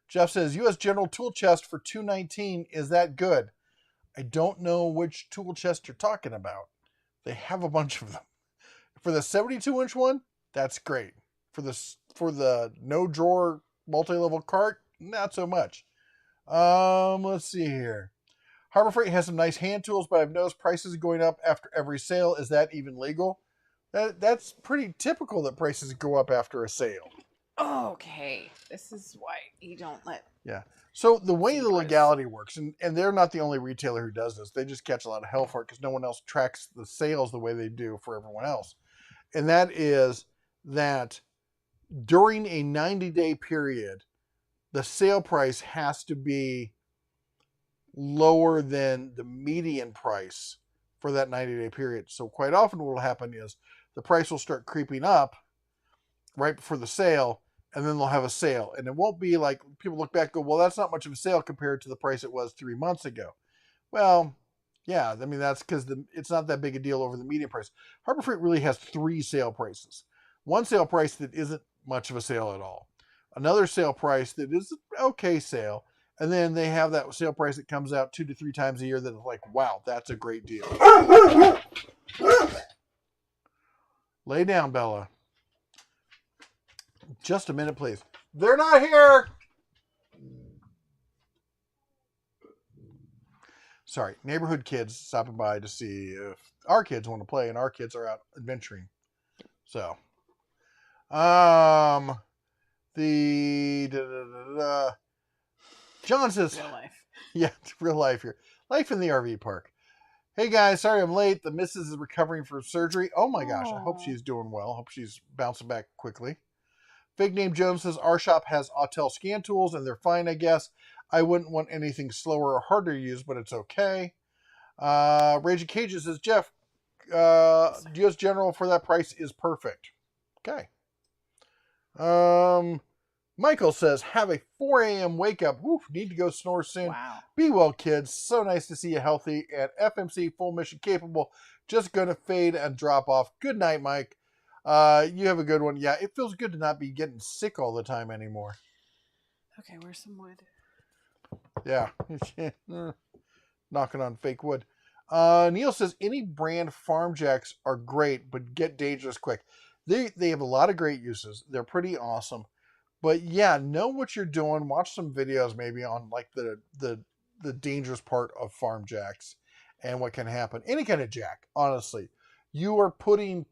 Jeff says, U.S. General tool chest for $219. Is that good? I don't know which tool chest you're talking about. They have a bunch of them. For the 72-inch one, that's great. For the no drawer multi-level cart, not so much. Let's see here. Harbor Freight has some nice hand tools, but I've noticed prices going up after every sale. Is that even legal? That's pretty typical that prices go up after a sale.
Okay, this is why you don't let.
Yeah. So the way the
Zebras.
legality works, and they're not the only retailer who does this. They just catch a lot of hell for it because no one else tracks the sales the way they do for everyone else. And that is that during a 90-day period, the sale price has to be lower than the median price for that 90-day period. So quite often what will happen is the price will start creeping up right before the sale, and then they'll have a sale. And it won't be like people look back and go, well, that's not much of a sale compared to the price it was 3 months ago. Well, yeah, I mean, that's because it's not that big a deal over the median price. Harbor Freight really has 3 sale prices. One sale price that isn't much of a sale at all. Another sale price that is an okay sale. And then they have that sale price that comes out 2 to 3 times a year that is like, wow, that's a great deal. Lay down, Bella. Just a minute, please. They're not here. Sorry, neighborhood kids stopping by to see if our kids want to play, and our kids are out adventuring. So, John says,
Real life.
Yeah, it's real life here. Life in the RV park. Hey guys, sorry I'm late. The missus is recovering from surgery. Oh my gosh, I hope she's doing well. Hope she's bouncing back quickly. Fake Name Jones says our shop has Autel scan tools and they're fine, I guess. I wouldn't want anything slower or harder to use, but it's okay. Raging Cages says, Jeff, US General for that price is perfect. Okay. Michael says, have a 4 a.m. wake up. Woof, need to go snore soon.
Wow.
Be well, kids. So nice to see you healthy and FMC full mission capable. Just going to fade and drop off. Good night, Mike. You have a good one. Yeah, it feels good to not be getting sick all the time anymore.
Okay, where's some wood?
Yeah. Knocking on fake wood. Neil says, any brand farm jacks are great, but get dangerous quick. They have a lot of great uses. They're pretty awesome. But yeah, know what you're doing. Watch some videos maybe on like the dangerous part of farm jacks and what can happen. Any kind of jack, honestly. You're lifting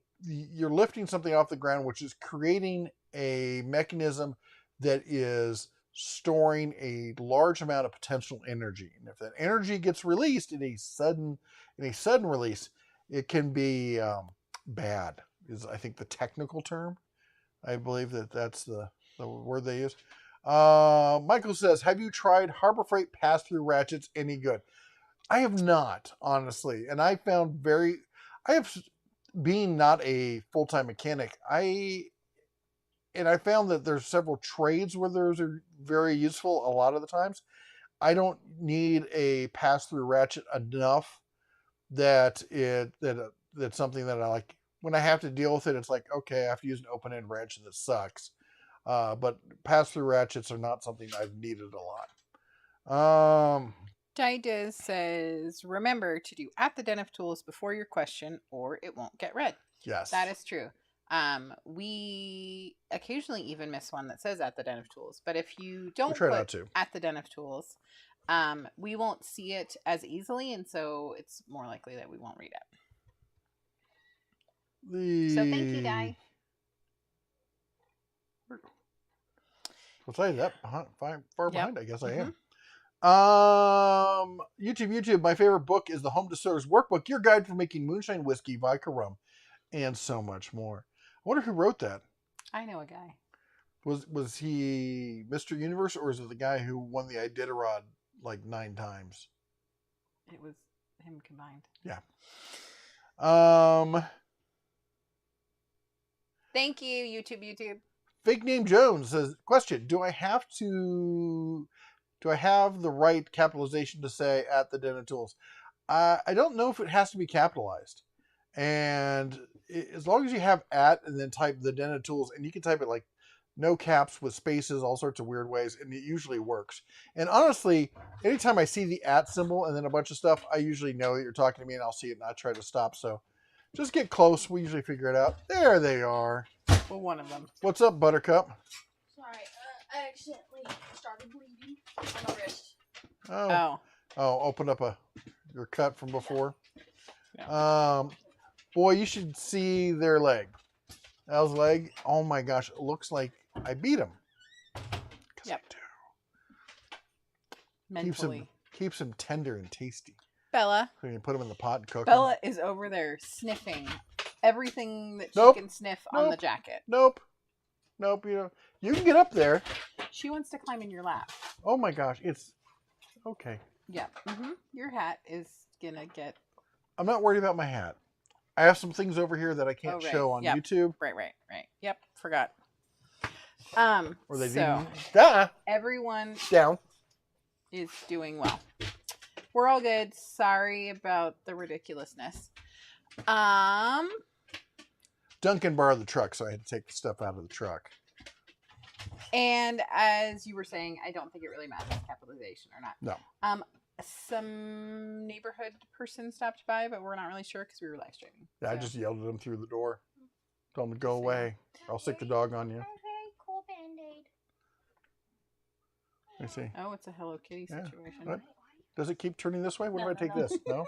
something off the ground, which is creating a mechanism that is storing a large amount of potential energy. And if that energy gets released in a sudden release, it can be bad, is I think the technical term. I believe that's the word they use. Michael says, have you tried Harbor Freight pass-through ratchets any good? I have not, honestly. And being not a full-time mechanic, I found that there's several trades where those are very useful a lot of the times. I don't need a pass-through ratchet enough that's something that I like. When I have to deal with it, it's like, okay, I have to use an open-end wrench and it sucks. But pass-through ratchets are not something I've needed a lot.
Didiz says, remember to do at the den of tools before your question or it won't get read.
Yes.
That is true. We occasionally even miss one that says at the den of tools. But if you don't put at the den of tools, we won't see it as easily. And so it's more likely that we won't read it. So thank you, Di.
I'll tell you that far behind, I guess I am. YouTube, my favorite book is the Home Distillers Workbook, your guide for making moonshine, whiskey, vodka, rum, and so much more. I wonder who wrote that.
I know a guy.
Was he Mr. Universe, or is it the guy who won the Iditarod like 9 times?
It was him combined.
Yeah.
Thank you, YouTube.
Fake Name Jones says, question, do I have the right capitalization to say at the den of tools? I don't know if it has to be capitalized. And as long as you have at and then type the den of tools, and you can type it like no caps with spaces, all sorts of weird ways, and it usually works. And honestly, anytime I see the at symbol and then a bunch of stuff, I usually know that you're talking to me and I'll see it and I try to stop. So just get close. We usually figure it out. There they are.
Well, one of them.
What's up, Buttercup?
Sorry, I accidentally started bleeding on my wrist.
Oh, open up your cut from before.
Yeah.
Boy, you should see their leg. Al's leg. Oh my gosh, it looks like I beat him.
Yep.
Keeps
Mentally.
him tender and tasty.
Bella.
So you can put him in the pot and cook
Bella
him.
is over there sniffing everything that she
Nope.
can sniff on the jacket.
Nope. You can get up there.
She wants to climb in your lap.
Oh my gosh, it's okay.
Yeah. Your hat is gonna get.
I'm not worried about my hat. I have some things over here that I can't show on YouTube.
Right. Yep, forgot.
Or they
so
didn't.
Everyone
Down
is doing well. We're all good. Sorry about the ridiculousness.
Duncan borrowed the truck, so I had to take the stuff out of the truck.
And as you were saying, I don't think it really matters capitalization or not.
No.
Some neighborhood person stopped by, but we're not really sure because we were live streaming.
Yeah,
so.
I just yelled at him through the door. Told him to go away. I'll stick the dog on you.
Cool Band-Aid.
Let me see.
Oh, it's a Hello Kitty situation.
What? Does it keep turning this way? What if I take this? No?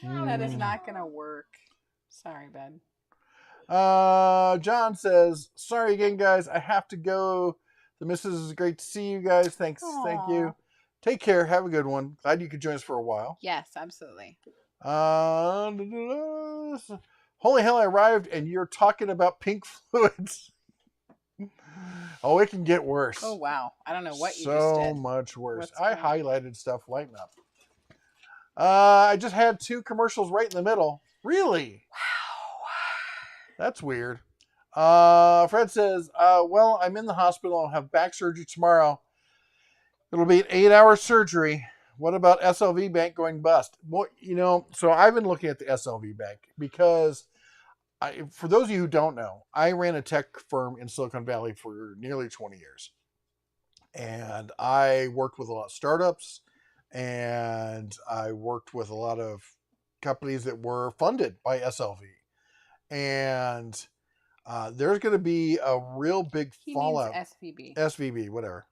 That is not going to work. Sorry, bud.
John says, sorry again, guys. I have to go. The missus is great to see you guys. Thanks.
Aww.
Thank you. Take care. Have a good one. Glad you could join us for a while.
Yes, absolutely.
Holy hell, I arrived and you're talking about pink fluids. Oh, it can get worse.
Oh, wow. I don't know what you just did.
So much worse.
What's
I highlighted stuff. Lighten up. I just had 2 commercials right in the middle. Really?
Wow.
That's weird. Fred says, well, I'm in the hospital. I'll have back surgery tomorrow. It'll be an 8-hour surgery. What about SLV Bank going bust? Well, so I've been looking at the SLV Bank because for those of you who don't know, I ran a tech firm in Silicon Valley for nearly 20 years. And I worked with a lot of startups and I worked with a lot of companies that were funded by SLV. And there's going to be a real big fallout.
SVB.
SVB, whatever.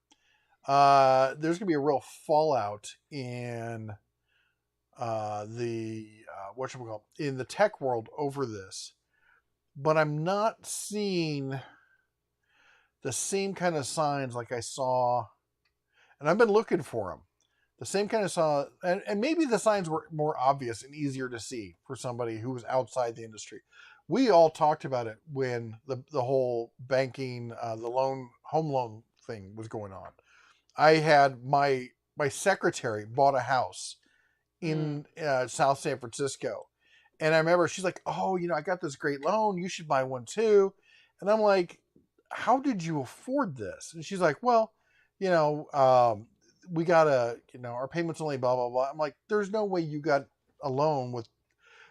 There's going to be a real fallout in in the tech world over this. But I'm not seeing the same kind of signs like I saw, and I've been looking for them. The same kind of and maybe the signs were more obvious and easier to see for somebody who was outside the industry. We all talked about it when the whole banking, the home loan thing was going on. I had my secretary bought a house in South San Francisco. And I remember she's like, oh, I got this great loan. You should buy one too. And I'm like, how did you afford this? And she's like, well, we got our payment's only blah, blah, blah. I'm like, there's no way you got a loan with,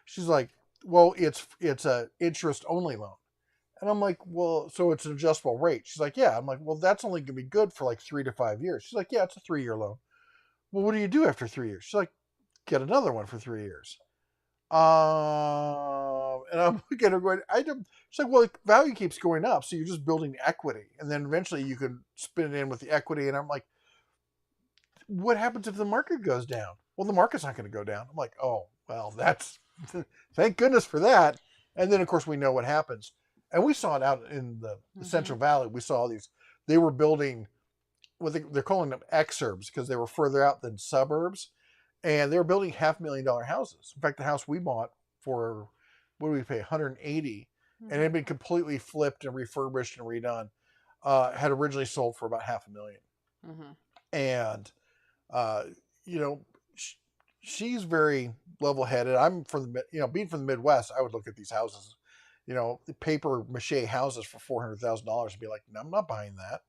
she's like, well, it's a interest only loan. And I'm like, well, so it's an adjustable rate. She's like, yeah. I'm like, well, that's only going to be good for like 3 to 5 years. She's like, yeah, it's a 3-year loan. Well, what do you do after 3 years? She's like, get another one for 3 years. And I'm looking at her going, she's like, well, the value keeps going up. So you're just building equity. And then eventually you can spin it in with the equity. And I'm like, what happens if the market goes down? Well, the market's not going to go down. I'm like, oh, well, that's, thank goodness for that. And then of course we know what happens. And we saw it out in the Central Valley. We saw they were building, they're calling them exurbs because they were further out than suburbs. And they were building $500,000 houses. In fact, the house we bought for, what did we pay, 180, and it had been completely flipped and refurbished and redone. Had originally sold for about $500,000. And, she's very level-headed. I'm from being from the Midwest, I would look at these houses, paper mache houses for $400,000 and be like, no, I'm not buying that.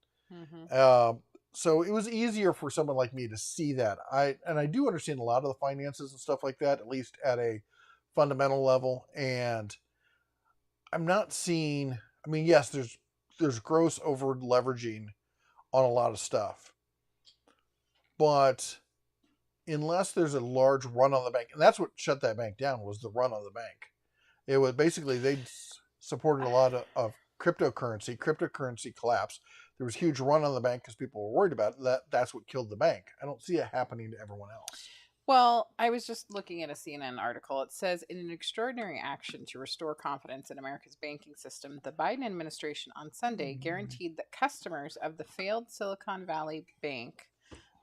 So it was easier for someone like me to see that. I do understand a lot of the finances and stuff like that, at least at a fundamental level. And I'm not seeing, yes, there's gross over leveraging on a lot of stuff. But unless there's a large run on the bank, and that's what shut that bank down, was the run on the bank. It was basically, they supported a lot of cryptocurrency. Cryptocurrency collapsed. there was a huge run on the bank because people were worried about it. That's what killed the bank. I don't see it happening to everyone else.
Well, I was just looking at a CNN article. It says, in an extraordinary action to restore confidence in America's banking system, the Biden administration on Sunday guaranteed that customers of the failed Silicon Valley Bank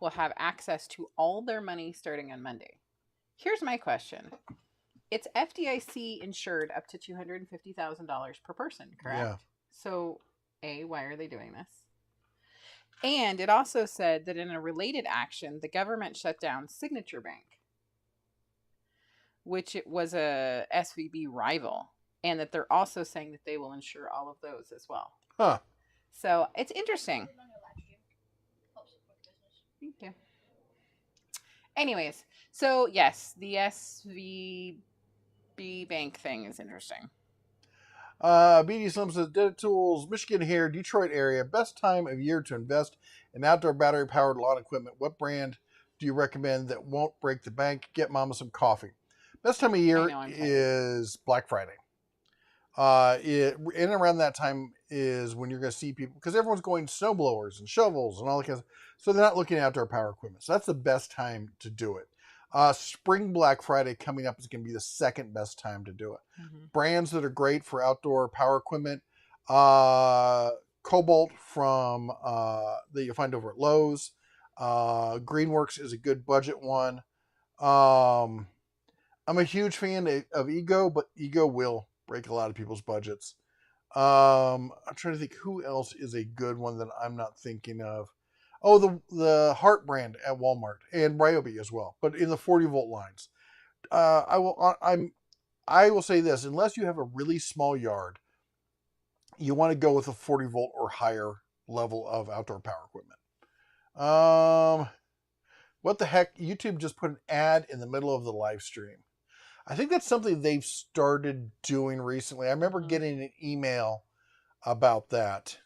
will have access to all their money starting on Monday. Here's my question. It's FDIC insured up to $250,000 per person, correct?
Yeah.
So, A, why are they doing this? And it also said that in a related action, the government shut down Signature Bank, which it was a SVB rival, and that they're also saying that they will insure all of those as well.
Huh.
So it's interesting. Thank you. Anyways, so yes, the SVB bank thing is interesting.
BD Slim says, Data Tools, Michigan here, Detroit area. Best time of year to invest in outdoor battery-powered lawn equipment. What brand do you recommend that won't break the bank? Get Mama some coffee. Best time of year is Black Friday. In and around that time is when you're going to see people, because everyone's going snow blowers and shovels and all that kind of stuff. So they're not looking at outdoor power equipment. So that's the best time to do it. Spring Black Friday coming up is going to be the second best time to do it. Mm-hmm. Brands that are great for outdoor power equipment, Cobalt from that you'll find over at Lowe's. Greenworks is a good budget one. I'm a huge fan of Ego, but Ego will break a lot of people's budgets. I'm trying to think who else is a good one that I'm not thinking of. Oh, the Heart brand at Walmart and Ryobi as well, but in the 40-volt lines. I will say this: unless you have a really small yard, you want to go with a 40-volt or higher level of outdoor power equipment. What the heck? YouTube just put an ad in the middle of the live stream. I think that's something they've started doing recently. I remember getting an email about that.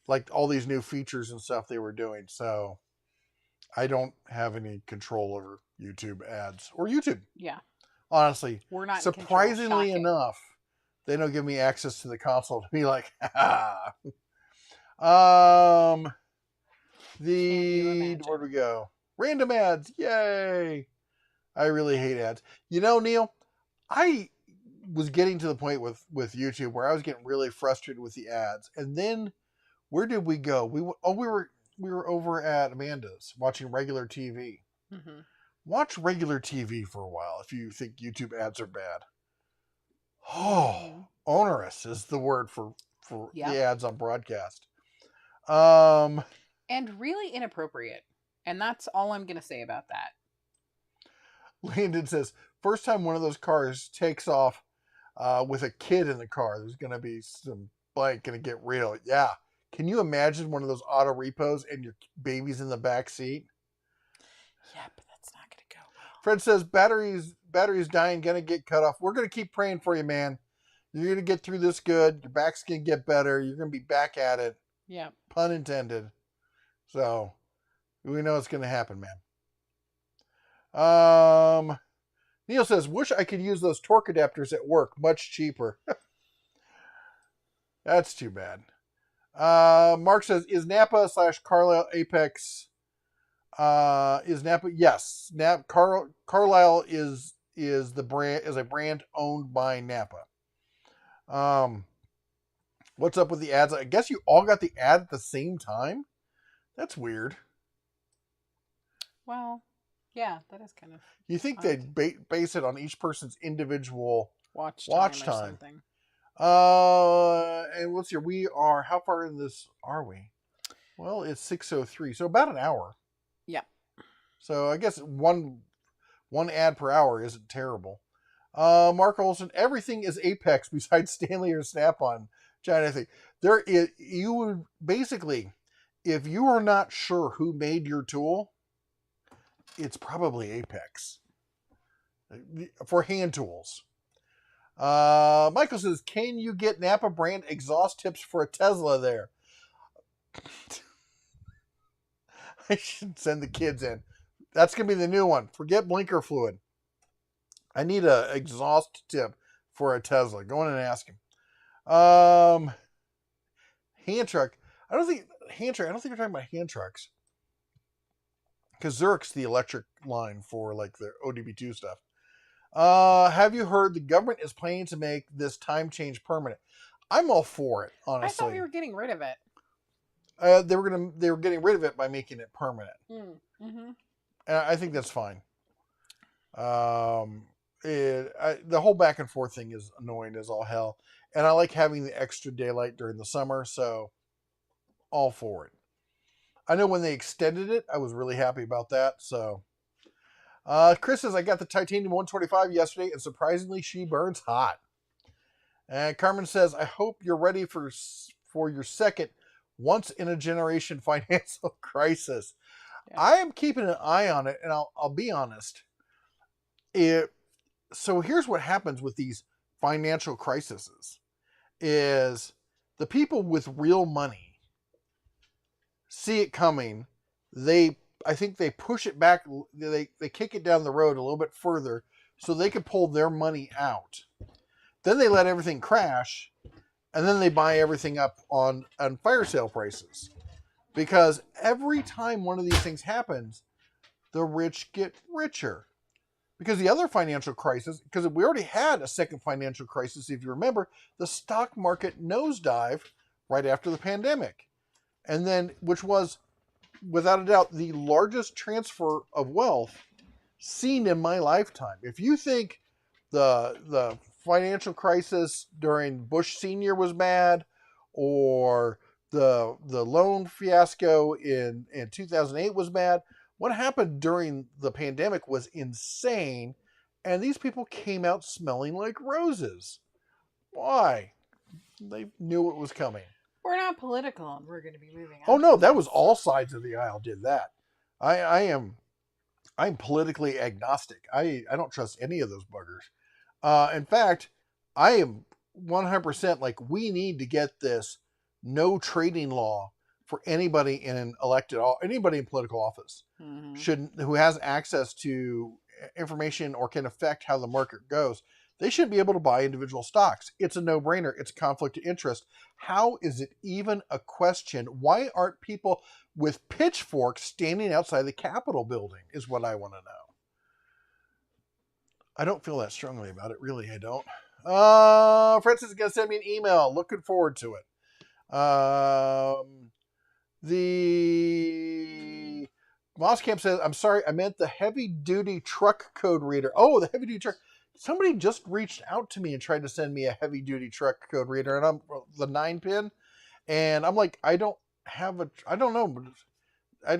Like all these new features and stuff they were doing. So I don't have any control over YouTube ads or YouTube.
Yeah.
Honestly,
we're not
surprisingly enough, they don't give me access to the console to be like, where do we go? Random ads. Yay. I really hate ads. You know, Neil, I was getting to the point with YouTube where I was getting really frustrated with the ads. And then where did we go? We were over at Amanda's watching regular TV. Mm-hmm. Watch regular TV for a while if you think YouTube ads are bad. Oh, onerous is the word for the ads on broadcast.
And really inappropriate. And that's all I'm going to say about that.
Landon says, first time one of those cars takes off with a kid in the car, there's going to be some blank going to get real. Yeah. Can you imagine one of those auto repos and your baby's in the back seat?
Yeah, but that's not going to go well.
Fred says, batteries dying, going to get cut off. We're going to keep praying for you, man. You're going to get through this good. Your back's going to get better. You're going to be back at it.
Yeah.
Pun intended. So we know it's going to happen, man. Neil says, wish I could use those torque adapters at work. Much cheaper. That's too bad. Mark says, is Napa / Carlisle Apex? Is Napa? Yes. Carlisle is a brand owned by Napa. What's up with the ads? I guess you all got the ad at the same time. That's weird.
Well, yeah, that is kind of.
You think they'd base it on each person's individual watch time. And let's see, how far in this are we? Well, it's 6:03, so about an hour.
Yeah.
So I guess one ad per hour isn't terrible. Mark Olson, everything is Apex besides Stanley or Snap-on. Giant thing. You would basically, if you are not sure who made your tool, it's probably Apex for hand tools. Michael says, can you get Napa brand exhaust tips for a Tesla there? I should send the kids in. That's going to be the new one. Forget blinker fluid. I need an exhaust tip for a Tesla. Go in and ask him. hand truck. I don't think we're talking about hand trucks. Because Zurich's the electric line for like the ODB2 stuff. Have you heard the government is planning to make this time change permanent? I'm all for it, honestly.
I thought we were getting rid of it.
They were getting rid of it by making it permanent.
Mm-hmm.
And I think that's fine. The whole back and forth thing is annoying as all hell. And I like having the extra daylight during the summer, so all for it. I know when they extended it, I was really happy about that. So, Chris says, I got the Titanium 125 yesterday, and surprisingly, she burns hot. And Carmen says, I hope you're ready for your second once-in-a-generation financial crisis. Yeah. I am keeping an eye on it, and I'll be honest. So here's what happens with these financial crises, is the people with real money see it coming. I think they push it back. They kick it down the road a little bit further so they can pull their money out. Then they let everything crash, and then they buy everything up on fire sale prices. Because every time one of these things happens, the rich get richer. Because the other financial crisis, because we already had a second financial crisis, if you remember, the stock market nosedive right after the pandemic. And then, which was, without a doubt, the largest transfer of wealth seen in my lifetime. If you think the financial crisis during Bush Sr. was bad, or the loan fiasco in 2008 was bad, what happened during the pandemic was insane, and these people came out smelling like roses. Why? They knew it was coming.
We're not political, and we're going to be moving on.
Oh no, that was all sides of the aisle did that. I'm politically agnostic. I don't trust any of those buggers. In fact, I am 100% like, we need to get this no trading law for anybody in political office. Mm-hmm. Who has access to information or can affect how the market goes. They should be able to buy individual stocks. It's a no-brainer. It's a conflict of interest. How is it even a question? Why aren't people with pitchforks standing outside the Capitol building is what I want to know. I don't feel that strongly about it. Really, I don't. Francis is going to send me an email. Looking forward to it. The Mosscamp says, I'm sorry, I meant the heavy-duty truck code reader. Oh, the heavy-duty truck. Somebody just reached out to me and tried to send me a heavy-duty truck code reader, and I'm the 9-pin, and I'm like, I don't know. I've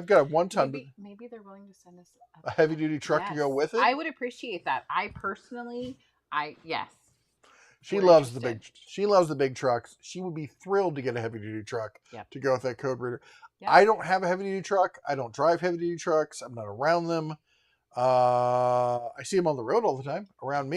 got a 1-ton.
Maybe they're willing to send us
a heavy-duty truck to go with it.
I would appreciate that. Yes.
She loves the big trucks. She would be thrilled to get a heavy-duty truck to go with that code reader. Yep. I don't have a heavy-duty truck. I don't drive heavy-duty trucks. I'm not around them. I see them on the road all the time. Around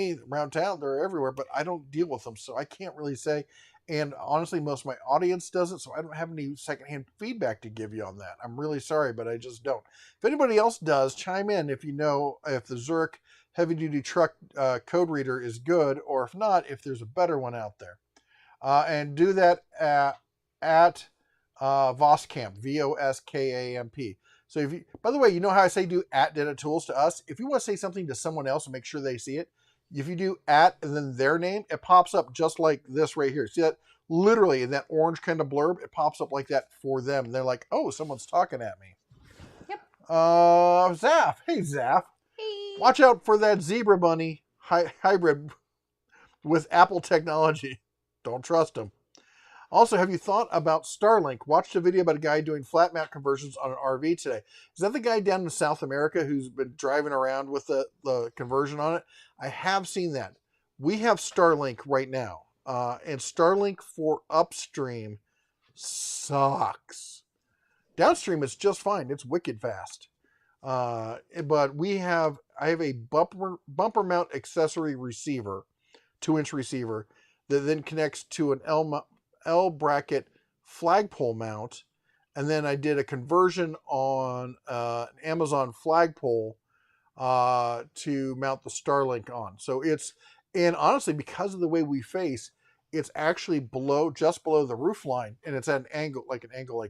town, they're everywhere, but I don't deal with them, so I can't really say. And honestly, most of my audience doesn't, so I don't have any secondhand feedback to give you on that. I'm really sorry, but I just don't. If anybody else does, chime in if you know if the Zurich heavy-duty truck code reader is good, or if not, if there's a better one out there. And do that at Voskamp, VOSKAMP. So if you, by the way, you know how I say do @DataTools to us? If you want to say something to someone else and make sure they see it, if you do @ and then their name, it pops up just like this right here. See that? Literally in that orange kind of blurb, it pops up like that for them. And they're like, oh, someone's talking at me.
Yep.
Zaf. Hey, Zaf.
Hey.
Watch out for that zebra bunny hybrid with Apple technology. Don't trust them. Also, have you thought about Starlink? Watched a video about a guy doing flat mount conversions on an RV today. Is that the guy down in South America who's been driving around with the conversion on it? I have seen that. We have Starlink right now. And Starlink for upstream sucks. Downstream is just fine. It's wicked fast. But I have a bumper mount accessory receiver, 2-inch receiver, that then connects to an L bracket flagpole mount, and then I did a conversion on an Amazon flagpole to mount the Starlink on. So and honestly, because of the way we face, it's actually just below the roof line, and it's at an angle like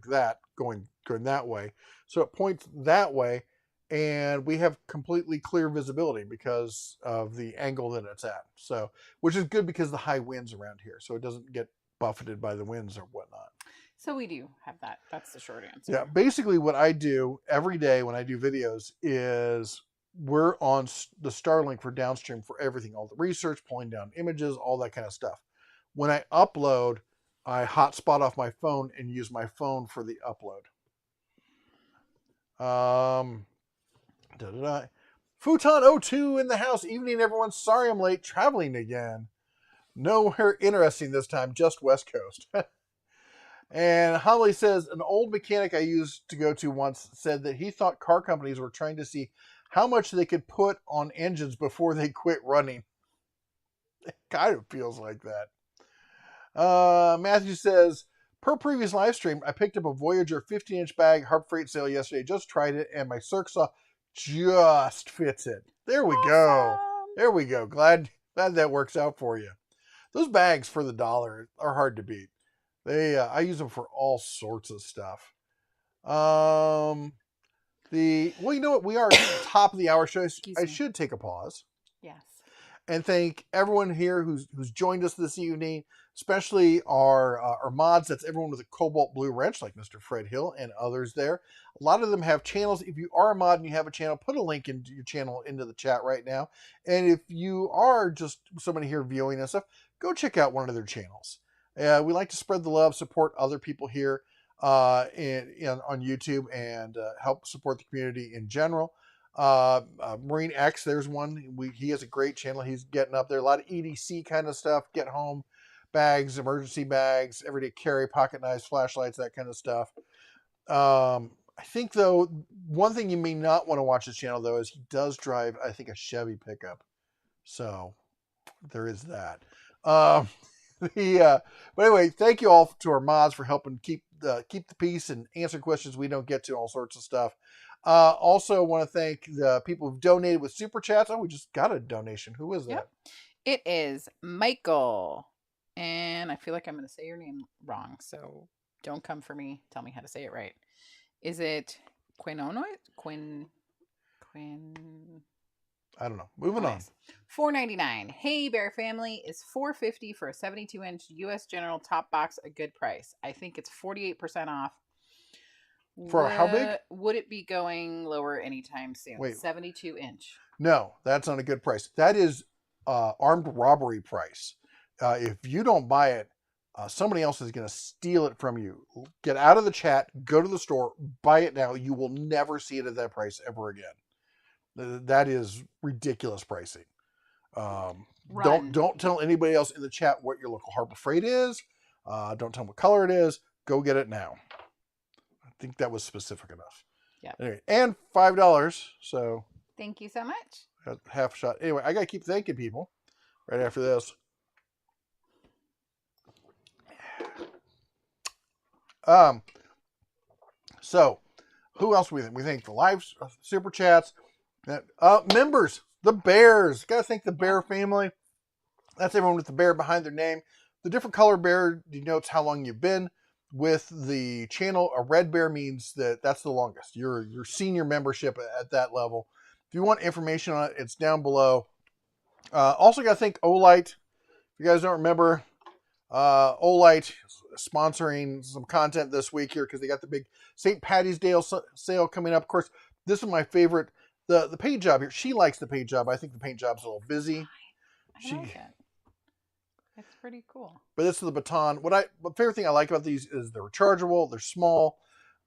that, going that way. So it points that way, and we have completely clear visibility because of the angle that it's at. So, which is good because of the high winds around here, so it doesn't get buffeted by the winds or whatnot.
So we do have that. That's the short answer.
Yeah, basically what I do every day when I do videos is we're on the Starlink for downstream for everything, all the research, pulling down images, all that kind of stuff. When I upload, I hotspot off my phone and use my phone for the upload. Futon02 in the house. Evening, everyone. Sorry I'm late. Traveling again. Nowhere interesting this time, just West Coast. And Holly says, an old mechanic I used to go to once said that he thought car companies were trying to see how much they could put on engines before they quit running. It kind of feels like that. Matthew says, per previous live stream, I picked up a Voyager 15-inch bag Harp Freight sale yesterday. Just tried it, and my Cirque Saw just fits it. There we go. There we go. Glad that works out for you. Those bags for the $1 are hard to beat. I use them for all sorts of stuff. Well, you know what? We are top of the hour show. I should take a pause.
Yes.
And thank everyone here who's joined us this evening, especially our mods. That's everyone with a Cobalt Blue wrench, like Mr. Fred Hill and others there. A lot of them have channels. If you are a mod and you have a channel, put a link into your channel into the chat right now. And if you are just somebody here viewing and stuff, go check out one of their channels. We like to spread the love, support other people here on YouTube, and help support the community in general. Marine X, there's one. He has a great channel. He's getting up there. A lot of EDC kind of stuff. Get home bags, emergency bags, everyday carry, pocket knives, flashlights, that kind of stuff. I think, though, one thing you may not want to watch his channel, though, is he does drive, I think, a Chevy pickup. So there is that. But anyway, thank you all to our mods for helping keep the peace and answer questions we don't get to, all sorts of stuff. Also want to thank the people who've donated with super chats. Oh, we just got a donation. Who is that?
Yep. It is Michael. And I feel like I'm going to say your name wrong, so don't come for me. Tell me how to say it right. Is it Quinonoid? Quin.
I don't know. Moving on.
$4.99. Hey Bear Family, is $4.50 for a 72-inch U.S. General top box a good price? I think it's 48% off.
For how big?
Would it be going lower anytime soon?
Wait.
72-inch.
No, that's not a good price. That is armed robbery price. If you don't buy it, somebody else is going to steal it from you. Get out of the chat, go to the store, buy it now. You will never see it at that price ever again. That is ridiculous pricing. Don't tell anybody else in the chat what your local Harbor Freight is. Don't tell them what color it is. Go get it now. I think that was specific enough.
Yeah.
Anyway, and $5. So
thank you so much.
Half a shot. Anyway, I gotta keep thanking people right after this. So who else we think? We thank the live super chats. Members, the Bears. Gotta thank the Bear family. That's everyone with the bear behind their name. The different color bear denotes how long you've been with the channel. A red bear means that's the longest. Your senior membership at that level. If you want information on it, it's down below. Also gotta thank Olight. If you guys don't remember, Olight is sponsoring some content this week here because they got the big St. Patty's Day sale coming up. Of course, this is my favorite. The paint job here. She likes the paint job. I think the paint job's a little busy.
I like it. It's pretty cool.
But this is the baton. The favorite thing I like about these is they're rechargeable. They're small,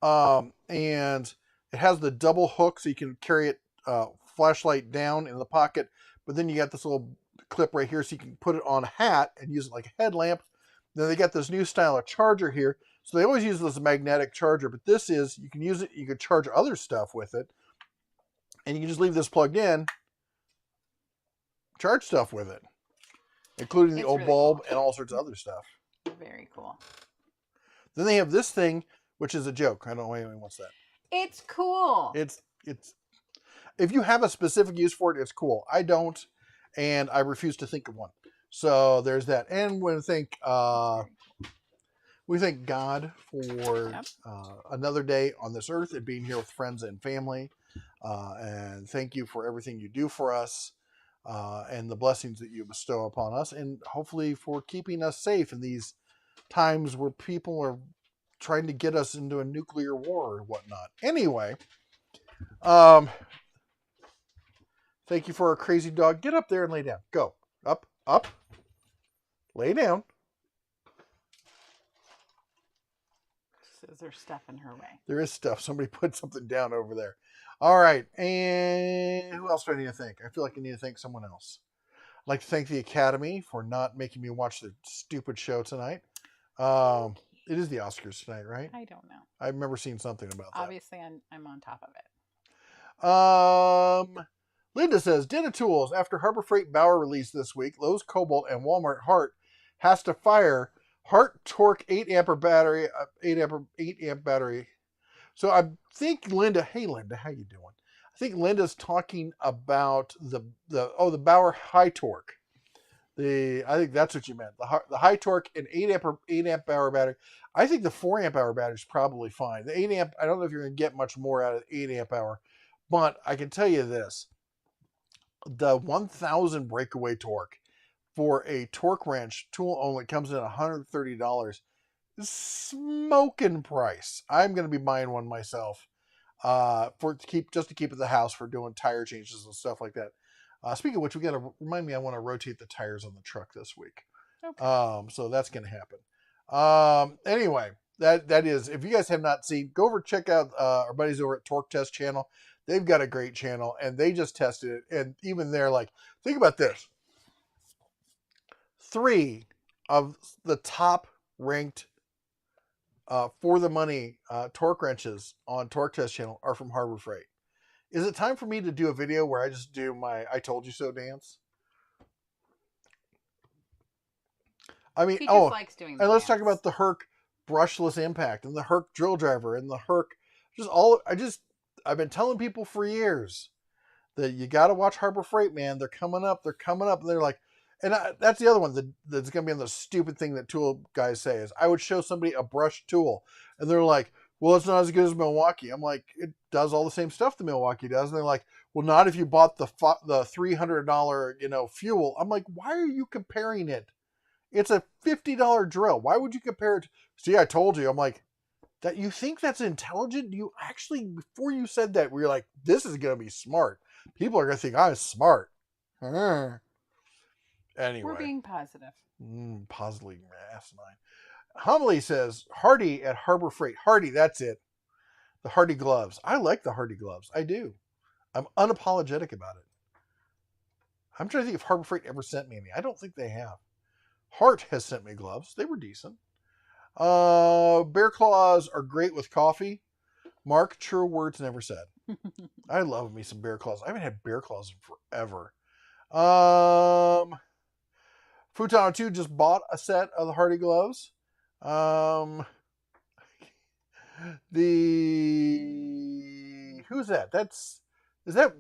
and it has the double hook so you can carry it flashlight down in the pocket. But then you got this little clip right here so you can put it on a hat and use it like a headlamp. Then they got this new style of charger here. So they always use this magnetic charger, but this is, you can use it, you can charge other stuff with it. And you can just leave this plugged in, charge stuff with it, including the old really bulb cool. And all sorts of other stuff.
Very cool.
Then they have this thing, which is a joke. I don't know anyone wants that.
It's cool.
It's if you have a specific use for it, it's cool. I don't, and I refuse to think of one. So there's that. And we thank God for
Yep.
another day on this earth and being here with friends and family. And thank you for everything you do for us and the blessings that you bestow upon us. And hopefully for keeping us safe in these times where people are trying to get us into a nuclear war or whatnot. Anyway, thank you for our crazy dog. Get up there and lay down. Go. Up, up. Lay down.
Says there's stuff in her way.
There is stuff. Somebody put something down over there. All right. And who else do I need to thank? I feel like I need to thank someone else. I'd like to thank the Academy for not making me watch the stupid show tonight. It is the Oscars tonight, right?
I don't know.
I remember seeing something about that.
Obviously, I'm on top of it.
Linda says, Data Tools, after Harbor Freight Bauer release this week, Lowe's Cobalt and Walmart Hart has to fire Hart Torque 8 amp battery. So I think Linda, hey Linda, how you doing? I think Linda's talking about the Bauer High Torque. I think that's what you meant. The High Torque and 8 amp hour battery. I think the 4 amp hour battery is probably fine. The 8 amp, I don't know if you're going to get much more out of the 8 amp hour, but I can tell you this. The 1000 breakaway torque for a torque wrench tool only comes in $130. Smoking price. I'm going to be buying one myself to keep at the house for doing tire changes and stuff like that. Speaking of which, we got to remind me. I want to rotate the tires on the truck this week.
Okay.
So that's going to happen. Anyway, that is. If you guys have not seen, go over check out our buddies over at Torque Test channel. They've got a great channel, and they just tested it. And even they're like, think about this: 3 of the top ranked for the money torque wrenches on Torque Test channel are from Harbor Freight. Is it time for me to do a video where I just do my "I told you so" dance? I mean,
He just likes doing.
And let's talk about the Herc brushless impact and the Herc drill driver and the Herc. I've been telling people for years that you got to watch Harbor Freight, man. They're coming up. And they're like, that's the other one that's going to be on the stupid thing that tool guys say is I would show somebody a brush tool and they're like, well, it's not as good as Milwaukee. I'm like, it does all the same stuff that Milwaukee does. And they're like, well, not if you bought the $300, fuel. I'm like, why are you comparing it? It's a $50 drill. Why would you compare it? See, I told you. I'm like, that you think that's intelligent? You actually, before you said that, we were like, this is going to be smart. People are going to think I'm smart. Anyway.
We're being positive.
Positively asinine. Homily says, Hardy at Harbor Freight. Hardy, that's it. The Hardy gloves. I like the Hardy gloves. I do. I'm unapologetic about it. I'm trying to think if Harbor Freight ever sent me any. I don't think they have. Hart has sent me gloves. They were decent. Bear Claws are great with coffee. Mark, true words never said. I love me some Bear Claws. I haven't had Bear Claws in forever. Futon 2 just bought a set of the Hardy gloves. Who's that? Is that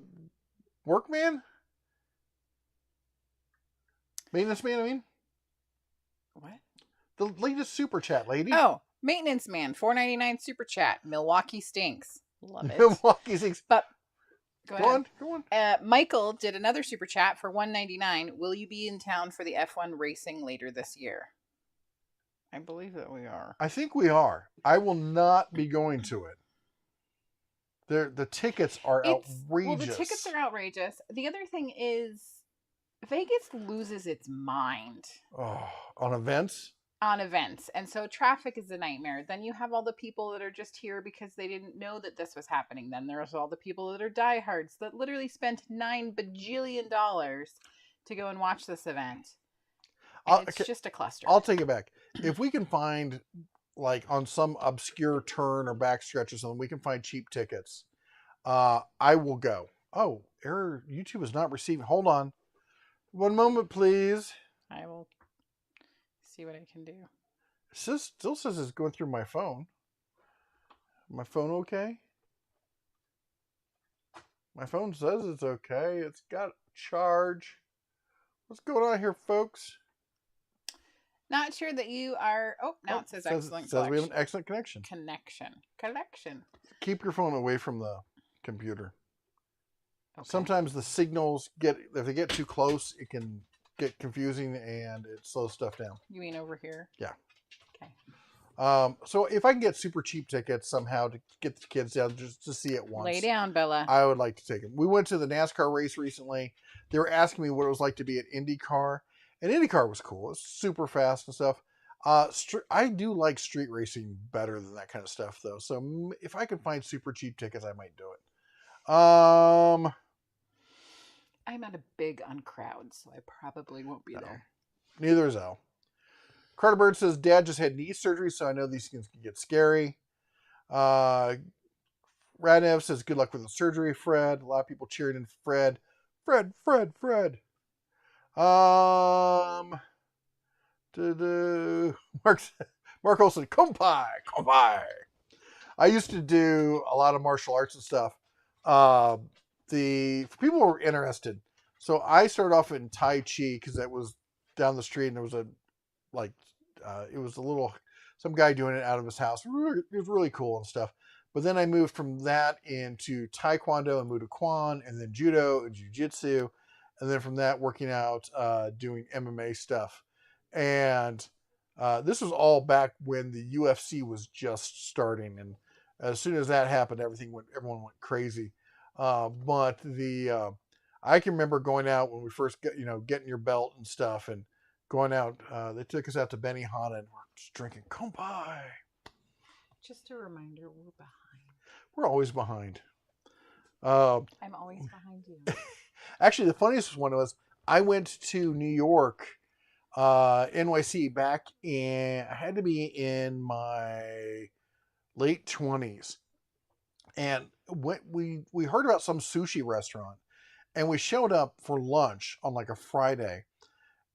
Workman? Maintenance Man, I mean?
What?
The latest super chat, lady.
Oh, Maintenance Man, $4.99 super chat. Milwaukee stinks. Love it.
Milwaukee stinks.
But go on. Michael did another super chat for $1.99. Will you be in town for the F1 racing later this year? I believe that we are.
I think we are. I will not be going to it. The tickets are outrageous.
Well, the tickets are outrageous. The other thing is Vegas loses its mind.
Oh, on events?
On events. And so traffic is a nightmare. Then you have all the people that are just here because they didn't know that this was happening. Then there's all the people that are diehards that literally spent $9 bajillion to go and watch this event. And it's just a cluster.
I'll take it back. If we can find, like, on some obscure turn or backstretch or something, we can find cheap tickets. I will go. Oh, error. YouTube is not receiving. Hold on. One moment, please.
I will see what I can do.
It still says it's going through my phone. My phone okay? My phone says it's okay. It's got charge. What's going on here, folks?
Not sure that you are. Oh, now it says excellent.
Says we have an excellent connection.
Connection.
Keep your phone away from the computer.
Okay.
Sometimes the signals if they get too close, it can get confusing and it slows stuff down.
You mean over here?
Yeah.
Okay.
So if I can get super cheap tickets somehow to get the kids down just to see it once.
Lay down, Bella.
I would like to take them. We went to the NASCAR race recently. They were asking me what it was like to be at IndyCar. And IndyCar was cool. It's super fast and stuff. I do like street racing better than that kind of stuff, though. So if I could find super cheap tickets, I might do it.
I'm not a big on crowds, so I probably won't be there.
Neither is Elle. Carter Bird says, Dad just had knee surgery, so I know these things can get scary. Radnev says, good luck with the surgery, Fred. A lot of people cheering in Fred. Fred. Mark Olson, kompai. I used to do a lot of martial arts and stuff. For people who were interested, so I started off in Tai Chi because that was down the street, and there was some guy doing it out of his house. It was really cool and stuff. But then I moved from that into Taekwondo and Muay Thai, and then Judo and Jiu-Jitsu. And then from that, working out, doing MMA stuff. And this was all back when the UFC was just starting. And as soon as that happened, everyone went crazy. But I can remember going out when we first getting your belt and stuff and going out. They took us out to Benihana and we're just drinking kompai.
Just a reminder, we're behind.
We're always behind.
I'm always behind you.
Actually, the funniest one was I went to New York, NYC, back I had to be in my late 20s. And we heard about some sushi restaurant, and we showed up for lunch on like a Friday,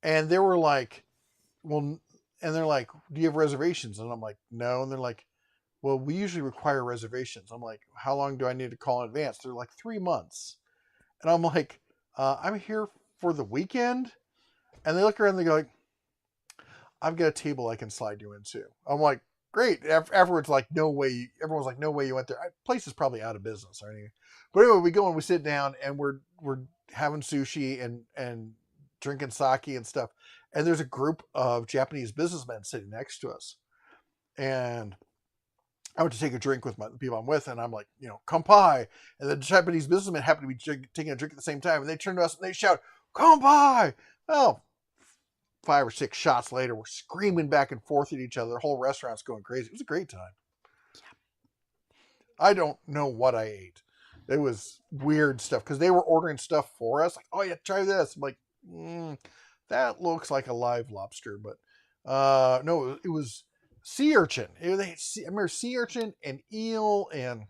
and they were like, they're like, do you have reservations? And I'm like, no. And they're like, well, we usually require reservations. I'm like, how long do I need to call in advance? They're like 3 months. And I'm like, I'm here for the weekend. And they look around and they go like, I've got a table I can slide you into. I'm like, great. Afterwards, like, no way. Everyone's like, no way you went there. Place is probably out of business or anything. But anyway, we go and we sit down and we're having sushi and drinking sake and stuff. And there's a group of Japanese businessmen sitting next to us. And I went to take a drink with the people I'm with, and I'm like, kompai. And the Japanese businessmen happened to be taking a drink at the same time, and they turn to us and they shout, kompai! Well, 5 or 6 shots later, we're screaming back and forth at each other. The whole restaurant's going crazy. It was a great time. Yeah. I don't know what I ate. It was weird stuff, because they were ordering stuff for us. Like, oh, yeah, try this. I'm like, that looks like a live lobster, but no, it was sea urchin. I remember sea urchin and eel and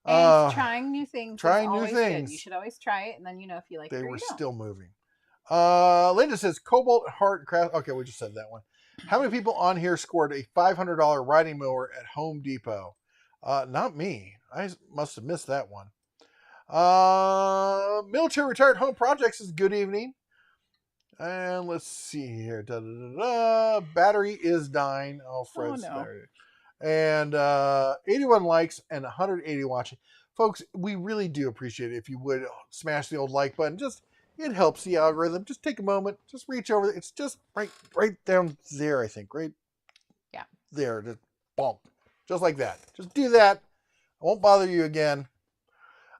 trying new things.
Trying new things.
Good. You should always try it, and then if you like it.
They were
you don't.
still moving. Linda says Cobalt Heart and Craft. Okay, we just said that one. How many people on here scored a $500 riding mower at Home Depot? Not me. I must have missed that one. Military Retired Home Projects is good evening. And let's see here. Battery is dying. Oh, Fred's there. And 81 likes and 180 watching. Folks, we really do appreciate it if you would smash the old like button. It helps the algorithm. Just take a moment. Just reach over. It's just right down there, I think. Right?
Yeah.
There. Just bump. Just like that. Just do that. I won't bother you again.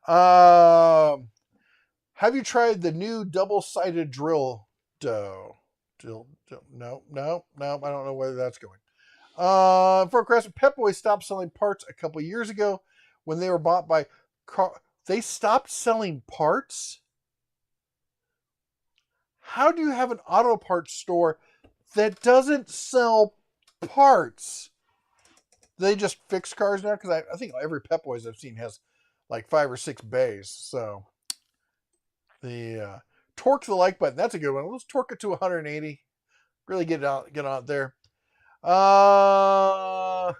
Have you tried the new double-sided drill dough? No, I don't know whether that's going. For Crest, Pep Boys stopped selling parts a couple years ago when they were bought by they stopped selling parts? How do you have an auto parts store that doesn't sell parts? They just fix cars now? Because I think every Pep Boys I've seen has like 5 or 6 bays. So the torque the like button. That's a good one. Let's torque it to 180. Really get out there. Bella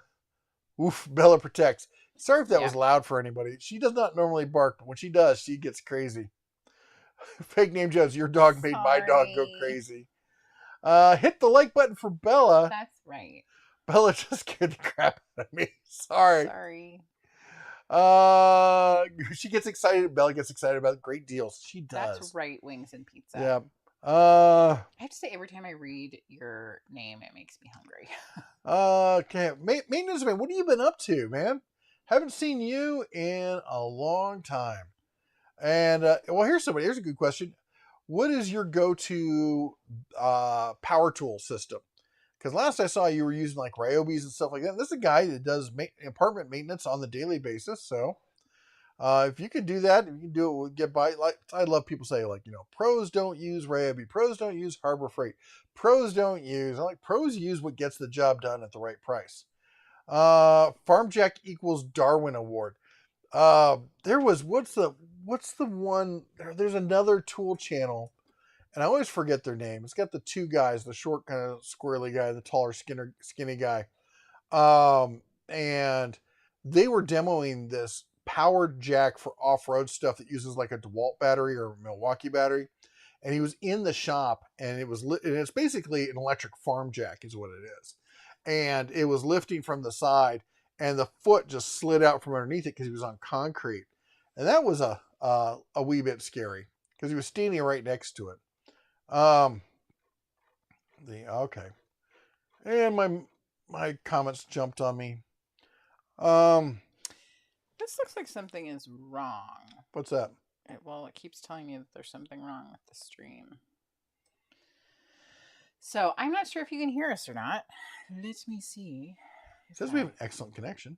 protects. Sorry if that was loud for anybody. She does not normally bark, but when she does, she gets crazy. Fake name Jones, your dog made my dog go crazy. Hit the like button for Bella.
That's right.
Bella just scared the crap out of me. Sorry.
Sorry.
She gets excited. Bella gets excited about great deals. She does.
That's right. Wings and pizza.
Yeah.
I have to say, every time I read your name, it makes me hungry.
Okay. Maintenance man, what have you been up to, man? Haven't seen you in a long time. And well, here's a good question. What is your go-to power tool system? Because last I saw you were using like Ryobis and stuff like that. And this is a guy that does apartment maintenance on the daily basis. So if you could do that, if you can do it, we'll get by. Like I love people say, like, pros don't use Ryobi, pros don't use Harbor Freight, pros don't use. I'm like, pros use what gets the job done at the right price. Farm Jack equals Darwin Award. There was what's the one? There's another tool channel, and I always forget their name. It's got the two guys, the short kind of squirrely guy, the taller skinny guy. And they were demoing this powered jack for off-road stuff that uses like a DeWalt battery or a Milwaukee battery. And he was in the shop, and and it's basically an electric farm jack is what it is. And it was lifting from the side, and the foot just slid out from underneath it because he was on concrete. And that was a wee bit scary because he was standing right next to it. Okay. And my comments jumped on me.
This looks like something is wrong.
What's that?
It keeps telling me that there's something wrong with the stream. So I'm not sure if you can hear us or not. Let me see.
It says we have an excellent connection.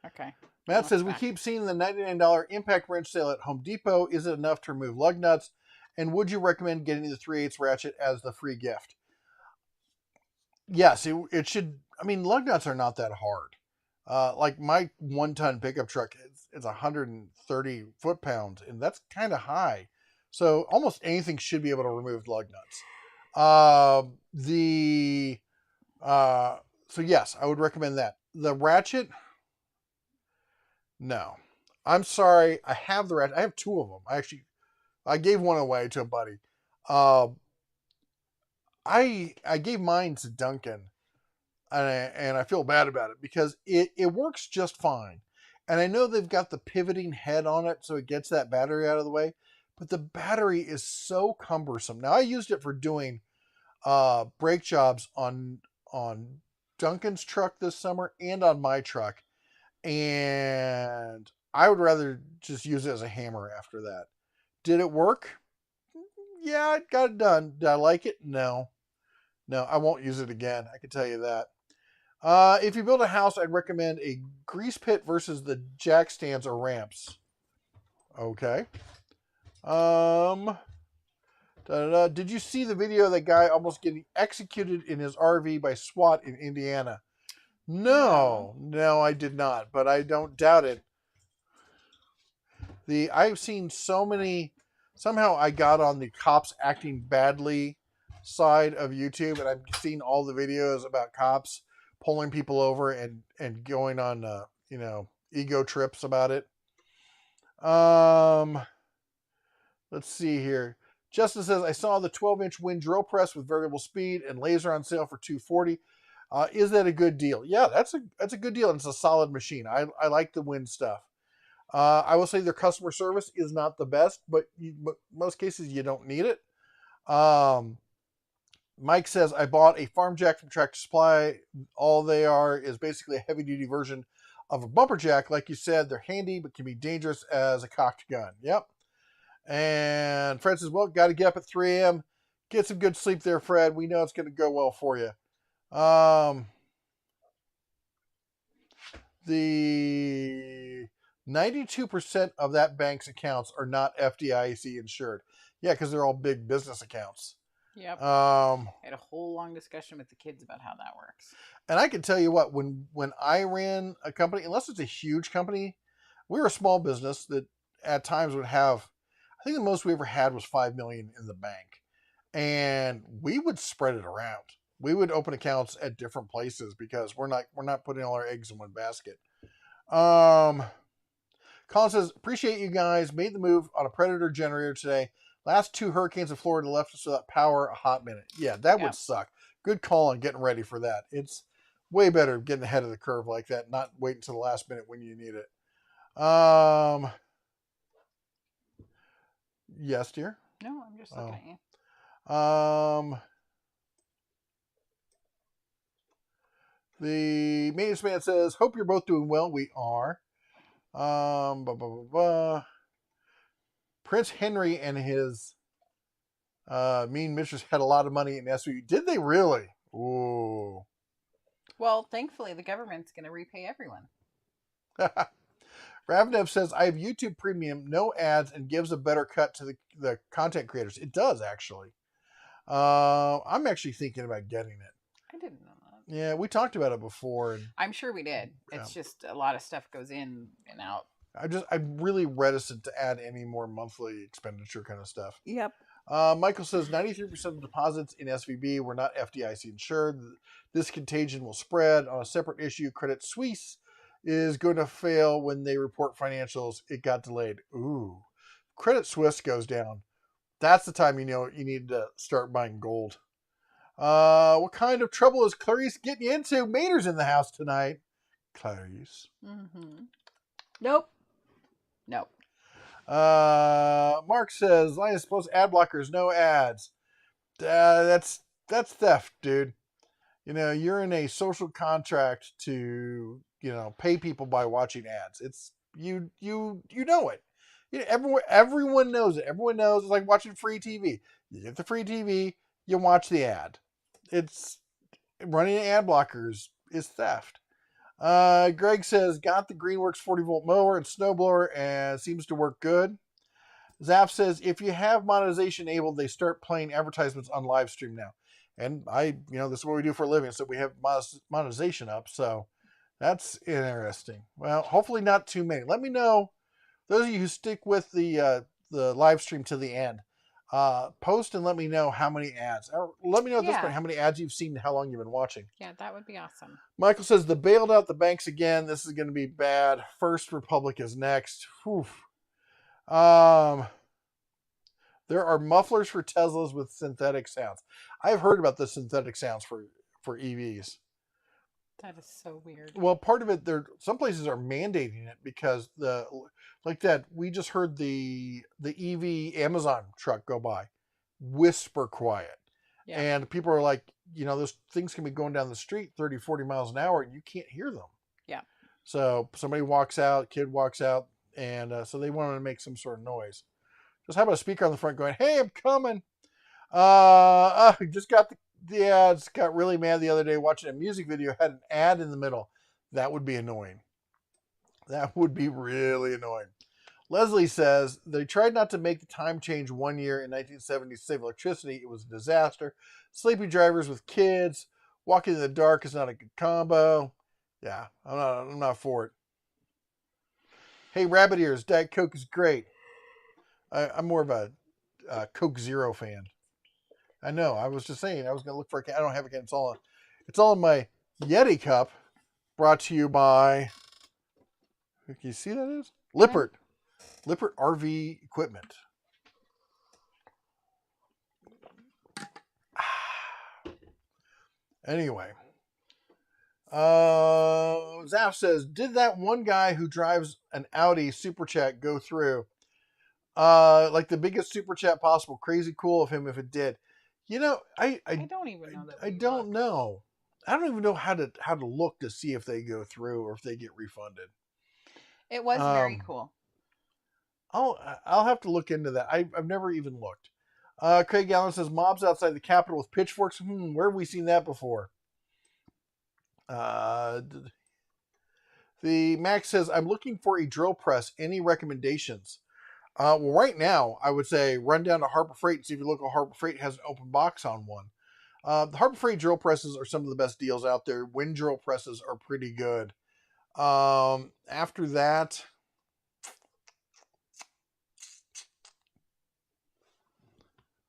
Okay.
Matt says, we keep seeing the $99 impact wrench sale at Home Depot. Is it enough to remove lug nuts? And would you recommend getting the 3/8 ratchet as the free gift? Yes, it should. I mean, lug nuts are not that hard. Like my 1-ton pickup truck, it's 130 foot-pounds, and that's kind of high. So almost anything should be able to remove lug nuts. So yes, I would recommend that. The ratchet, no. I'm sorry, I have the ratchet. I have 2 of them. I gave one away to a buddy. I gave mine to Duncan, and I feel bad about it because it works just fine. And I know they've got the pivoting head on it, so it gets that battery out of the way. But the battery is so cumbersome. Now, I used it for doing brake jobs on Duncan's truck this summer and on my truck. And I would rather just use it as a hammer after that. Did it work? Yeah, I got it done. Did I like it? No. No, I won't use it again. I can tell you that. If you build a house, I'd recommend a grease pit versus the jack stands or ramps. Okay. Did you see the video of that guy almost getting executed in his RV by SWAT in Indiana? No, I did not, but I don't doubt it. I've seen so many. Somehow I got on the cops acting badly side of YouTube, and I've seen all the videos about cops pulling people over and going on ego trips about it. Let's see here. Justin says, I saw the 12-inch wind drill press with variable speed and laser on sale for $240. Is that a good deal? Yeah, that's a good deal, and it's a solid machine. I like the wind stuff. I will say their customer service is not the best, but most cases you don't need it. Mike says, I bought a farm jack from Tractor Supply. All they are is basically a heavy-duty version of a bumper jack. Like you said, they're handy, but can be dangerous as a cocked gun. Yep. And Fred says, well, got to get up at 3 a.m. Get some good sleep there, Fred. We know it's going to go well for you. The 92% of that bank's accounts are not FDIC insured. Yeah, because they're all big business accounts.
Yep. I had a whole long discussion with the kids about how that works.
And I can tell you what, when I ran a company, unless it's a huge company, we were a small business that at times would have, I think the most we ever had was $5 million in the bank. And we would spread it around. We would open accounts at different places because we're not putting all our eggs in one basket. Colin says, appreciate you guys. Made the move on a Predator generator today. Last 2 hurricanes in Florida left us without power a hot minute. Yeah, that would suck. Good call on getting ready for that. It's way better getting ahead of the curve like that, not waiting until the last minute when you need it. Yes, dear.
No, I'm just looking at you.
The maintenance man says, "Hope you're both doing well." We are. Blah, blah, blah, blah. Prince Henry and his mean mistress had a lot of money in SVU. Did they really? Ooh.
Well, thankfully, the government's going to repay everyone.
Ravnev says, "I have YouTube Premium, no ads, and gives a better cut to the content creators." It does, actually. I'm actually thinking about getting it.
I didn't know that.
Yeah, we talked about it before. And
I'm sure we did. It's just a lot of stuff goes in and out.
I'm really reticent to add any more monthly expenditure kind of stuff.
Yep.
Michael says 93% of deposits in SVB were not FDIC insured. This contagion will spread. On a separate issue, Credit Suisse is going to fail when they report financials. It got delayed. Ooh. Credit Suisse goes down. That's the time you know you need to start buying gold. What kind of trouble is Clarice getting you into? Mater's in the house tonight. Clarice.
Mm-hmm. Nope.
Mark says, Linus posts ad blockers, no ads. That's theft, dude. You know, you're in a social contract to, pay people by watching ads. It's you know it. Everyone knows it. Everyone knows it's like watching free TV. You get the free TV, you watch the ad. It's running ad blockers is theft. Greg says, got the Greenworks 40-volt mower and snowblower and seems to work good. Zaf says, if you have monetization enabled, they start playing advertisements on live stream now. And this is what we do for a living, so we have monetization up. So that's interesting. Well, hopefully not too many. Let me know, those of you who stick with the live stream to the end, post and let me know how many ads. Or let me know at this point how many ads you've seen and how long you've been watching.
Yeah, that would be awesome.
Michael says, they bailed out the banks again. This is going to be bad. First Republic is next. Whew. There are mufflers for Teslas with synthetic sounds. I've heard about the synthetic sounds for EVs.
That is so weird.
Well, part of it, some places are mandating it because we just heard the EV Amazon truck go by, whisper quiet. Yeah. And people are like, those things can be going down the street 30, 40 miles an hour and you can't hear them.
Yeah. So
somebody walks out, kid walks out, and so they wanted to make some sort of noise. Just have a speaker on the front going, "Hey, I'm coming." Just got the ads. Got really mad the other day watching a music video, had an ad in the middle. That would be annoying. That would be really annoying. Leslie says, they tried not to make the time change 1 year in 1970 to save electricity. It was a disaster. Sleepy drivers with kids. Walking in the dark is not a good combo. Yeah, I'm not for it. Hey, Rabbit Ears, Diet Coke is great. I'm more of a Coke Zero fan. I know. I was just saying. I was going to look for a can. I don't have a can. It's all in my Yeti cup. Brought to you by. Can you see that is? Lippert. Lippert RV Equipment. Anyway. Zaf says, did that one guy who drives an Audi super chat go through? Like the biggest super chat possible. Crazy cool of him if it did. I
don't even know that.
I don't know. I don't even know how to look to see if they go through or if they get refunded.
It was very cool.
I'll have to look into that. I've never even looked. Craig Allen says, mobs outside the Capitol with pitchforks. Where have we seen that before? The Max says, I'm looking for a drill press. Any recommendations? Well, right now, I would say run down to Harbor Freight and see if your local Harbor Freight has an open box on one. The Harbor Freight drill presses are some of the best deals out there. Wind drill presses are pretty good. After that,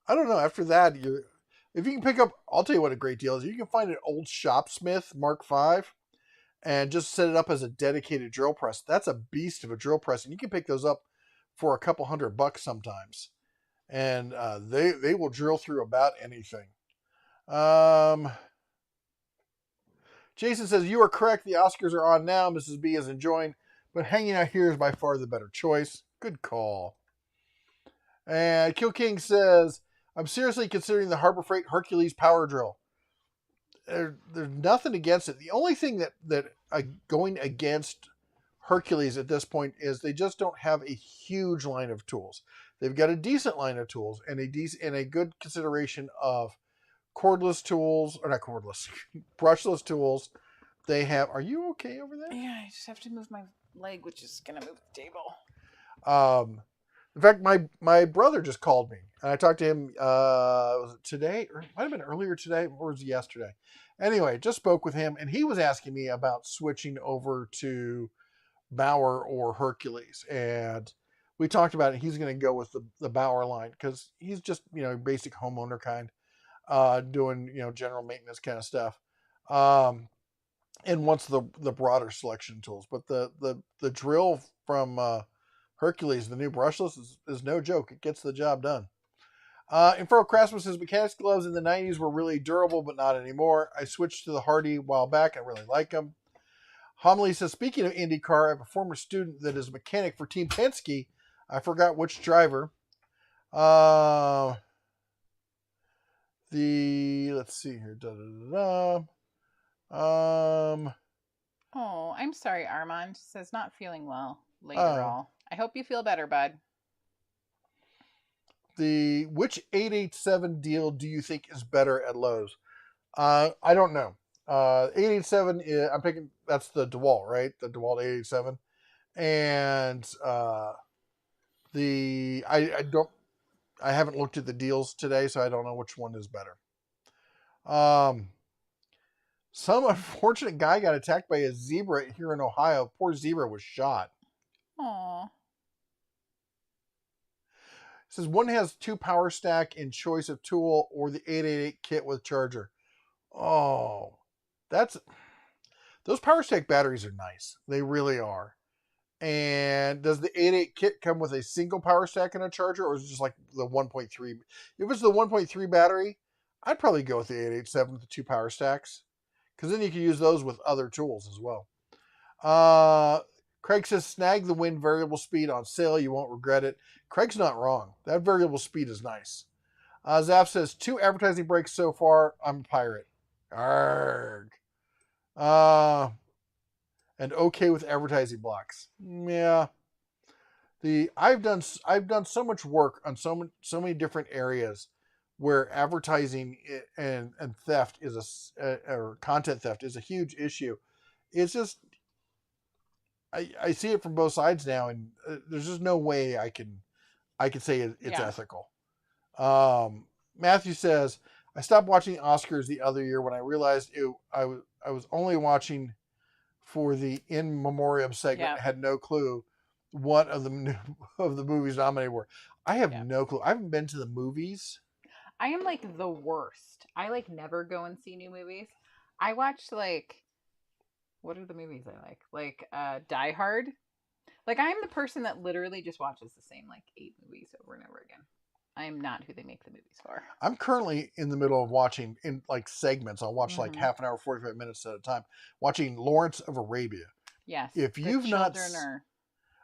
I don't know. After that, if you can pick up, I'll tell you what a great deal is. You can find an old Shopsmith Mark V and just set it up as a dedicated drill press. That's a beast of a drill press, and you can pick those up for a couple $100 sometimes. and they will drill through about anything. Jason says, you are correct. The Oscars are on now. Mrs. B is enjoying, but hanging out here is by far the better choice. Good call. And Kill King says, I'm seriously considering the Harbor Freight Hercules power drill. There's nothing against it. The only thing that going against Hercules at this point is they just don't have a huge line of tools. They've got a decent line of tools and a good consideration of cordless tools, or not cordless, brushless tools. They have. Are you okay over there?
Yeah, I just have to move my leg, which is gonna move the table.
In fact, my brother just called me, and I talked to him. Was it today, or it might have been earlier today, or was it yesterday? Anyway, just spoke with him, and he was asking me about switching over to Bauer or Hercules, and we talked about it. He's going to go with the Bauer line because he's just basic homeowner kind, doing general maintenance kind of stuff, and wants the broader selection tools. But the drill from Hercules, the new brushless, is no joke. It gets the job done. Inferno Craftsman says mechanics gloves in the 90s were really durable, but not anymore. I switched to the Hardy a while back. I really like them. Homily says, speaking of IndyCar, I have a former student that is a mechanic for Team Penske. I forgot which driver. Let's see here.
Oh, I'm sorry, Armand. Says not feeling well later all. I hope you feel better, bud.
Which 887 deal do you think is better at Lowe's? I don't know. 887 is, I'm picking, that's the DeWalt, right? The DeWalt 887. And I haven't looked at the deals today, so I don't know which one is better. Some unfortunate guy got attacked by a zebra here in Ohio. Poor zebra was shot.
Aww.
It says one has 2 power stack in choice of tool or the 888 kit with charger. Oh, those power stack batteries are nice. They really are. And does the 8.8 kit come with a single power stack and a charger, or is it just like the 1.3? If it's the 1.3 battery, I'd probably go with the 887 with the 2 power stacks, because then you can use those with other tools as well. Craig says, snag the wind variable speed on sale. You won't regret it. Craig's not wrong. That variable speed is nice. Zaf says, 2 advertising breaks so far. I'm a pirate. Arrgh. And okay with advertising blocks. Yeah. I've done so much work on so many different areas where advertising and theft is or content theft is a huge issue. It's just I see it from both sides now, and there's just no way I can say it's ethical. Matthew says, I stopped watching Oscars the other year when I realized I was only watching for the in memoriam segment. I had no clue what of the movies nominated were. I have no clue. I haven't been to the movies.
I am like the worst. I like never go and see new movies. I watch what are the movies I like? Like Die Hard. Like I'm the person that literally just watches the same 8 movies over and over again. I am not who they make the movies for.
I'm currently in the middle of watching in segments. I'll watch half an hour, 45 minutes at a time. Watching Lawrence of Arabia.
Yes.
If you've not,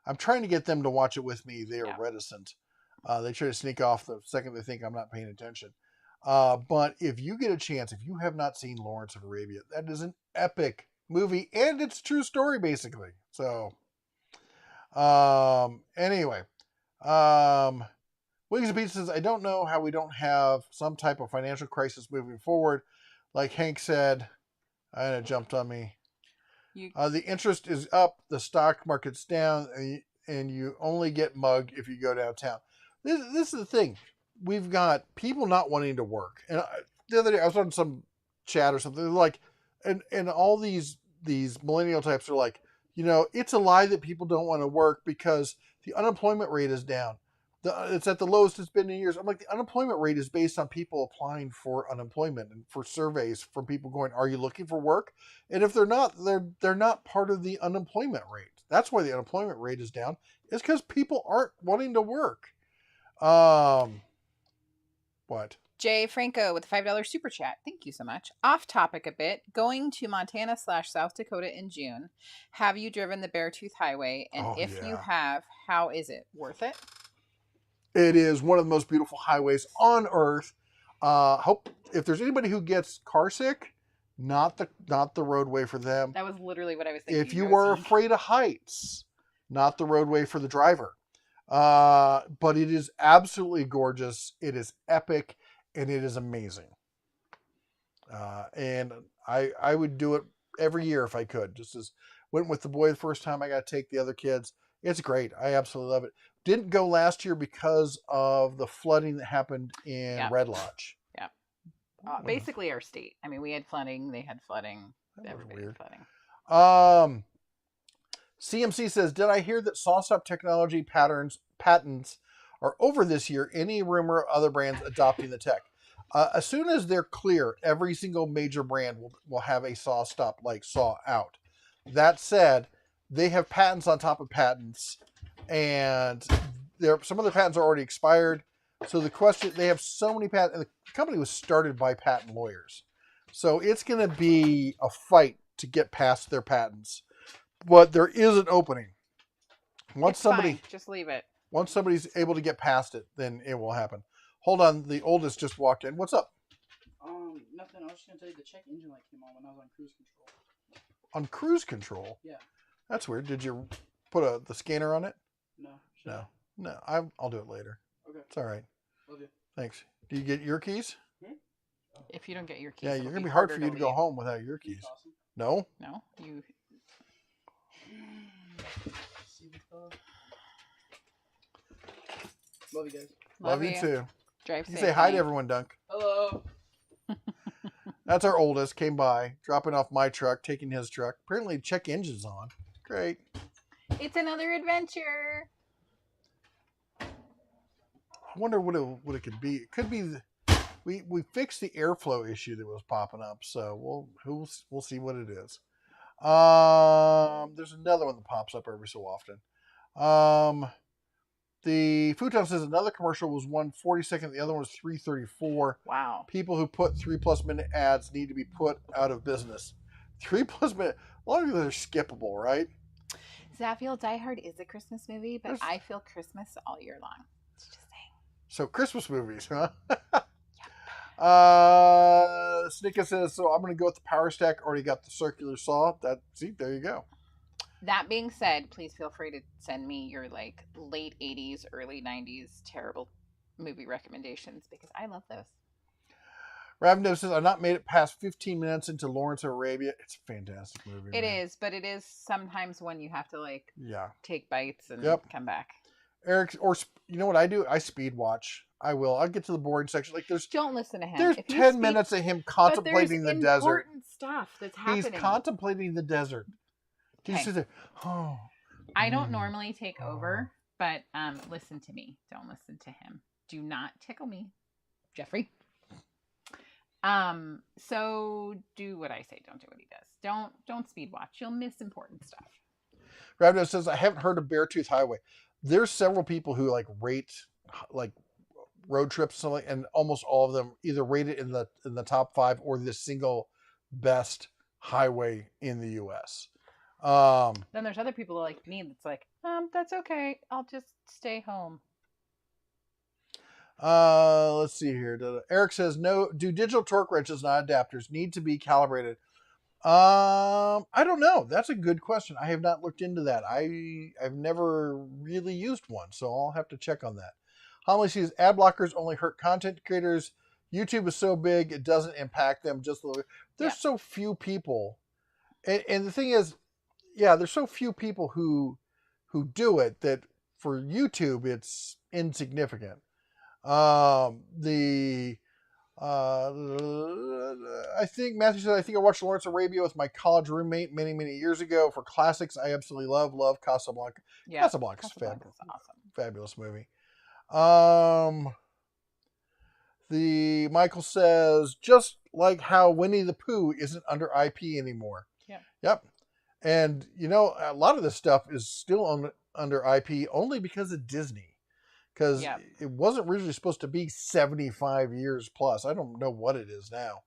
I'm trying to get them to watch it with me. They are reticent. They try to sneak off the second they think I'm not paying attention. But if you get a chance, if you have not seen Lawrence of Arabia, that is an epic movie, and it's a true story basically. So, anyway, Wings and Pizza says, I don't know how we don't have some type of financial crisis moving forward. Like Hank said, and it jumped on me. The interest is up, the stock market's down, and you only get mugged if you go downtown. This is the thing. We've got people not wanting to work. And the other day, I was on some chat or something, like, and all these millennial types are like, it's a lie that people don't want to work because the unemployment rate is down. It's at the lowest it's been in years. I'm like, the unemployment rate is based on people applying for unemployment and for surveys from people going, are you looking for work? And if they're not, they're not part of the unemployment rate. That's why the unemployment rate is down. It's because people aren't wanting to work. What?
Jay Franco with a $5 super chat. Thank you so much. Off topic a bit. Going to Montana/South Dakota in June. Have you driven the Beartooth Highway? And
Oh,
if you
yeah.
have, how is it? Worth it?
It is one of the most beautiful highways on earth. Hope if there's anybody who gets car sick, not the roadway for them.
That was literally what I was thinking.
If you were afraid of heights, not the roadway for the driver. But it is absolutely gorgeous. It is epic, and it is amazing. And I would do it every year if I could. Just as went with the boy the first time, I got to take the other kids. It's great. I absolutely love it. Didn't go last year because of the flooding that happened in Red Lodge.
Yeah. Basically our state. I mean, we had flooding. They had flooding. Everybody had
flooding. CMC says, did I hear that SawStop technology patents are over this year? Any rumor of other brands adopting the tech? As soon as they're clear, every single major brand will have a SawStop like saw out. That said, they have patents on top of patents, and some of the patents are already expired. So the question, they have so many patents, and the company was started by patent lawyers. So it's going to be a fight to get past their patents. But there is an opening.
Fine. Just leave it.
Once somebody's able to get past it, then it will happen. Hold on, the oldest just walked in. What's up?
Nothing. I was just gonna tell you the check engine light came on when I was on cruise control.
On cruise control?
Yeah.
That's weird. Did you put the scanner on it?
No.
No. I'll do it later.
Okay.
It's all right.
Love you.
Thanks. Do you get your keys?
If you don't get your keys,
yeah, you're gonna be hard for you to go home without your keys.
Awesome.
No.
No, you.
Love you guys.
Love you too.
Drive
you
safe.
Say hi to everyone, Dunk.
Hello.
That's our oldest. Came by, dropping off my truck, taking his truck. Apparently, check engine's on. Great.
It's another adventure.
I wonder what it could be. It could be we fixed the airflow issue that was popping up, so we'll see what it is. There's another one that pops up every so often. The Futon says another commercial was 1:42. The other one was 3:34.
Wow.
People who put 3+ minute ads need to be put out of business. 3+ minute. A lot of these are skippable, right?
Zaffiel Die Hard is a Christmas movie, but I feel Christmas all year long. Just saying.
So Christmas movies, huh?
Yep.
Snika says, so I'm going to go with the Power Stack. Already got the circular saw. See, there you go.
That being said, please feel free to send me your like late 80s, early 90s terrible movie recommendations because I love those.
Ravnev says, I've not made it past 15 minutes into Lawrence of Arabia. It's a fantastic movie.
It is, but it is sometimes when you have to like take bites and come back.
Eric, or you know what I do? I speed watch. I'll get to the boring section. Like
don't listen to him.
There's 10 minutes of him contemplating the desert.
Important stuff that's happening.
He's contemplating the desert. He's just there.
I don't normally take over, but listen to me. Don't listen to him. Do not tickle me, Jeffrey. So do what I say. Don't do what he does. Don't speed watch. You'll miss important stuff.
Ravno says, I haven't heard of Beartooth Highway. There's several people who like rate like road trips and something, and almost all of them either rate it in the top 5 or the single best highway in the U.S.
Then there's other people like me that's like, that's okay. I'll just stay home.
Let's see here. Eric says, no, do digital torque wrenches, not adapters, need to be calibrated? I don't know. That's a good question. I have not looked into that. I've never really used one, so I'll have to check on that. Homily says, ad blockers only hurt content creators. YouTube is so big, it doesn't impact them just a little bit. There's so few people. And the thing is, there's so few people who do it that for YouTube, it's insignificant. I think Matthew said, I think I watched Lawrence of Arabia with my college roommate many, many years ago. For classics, I absolutely love Casablanca. Yeah, Casablanca's fabulous. Awesome. Fabulous movie. The Michael says, just like how Winnie the Pooh isn't under IP anymore. Yep. And a lot of this stuff is still under IP only because of Disney. because
Yep.
it wasn't originally supposed to be 75 years plus. I don't know what it is now.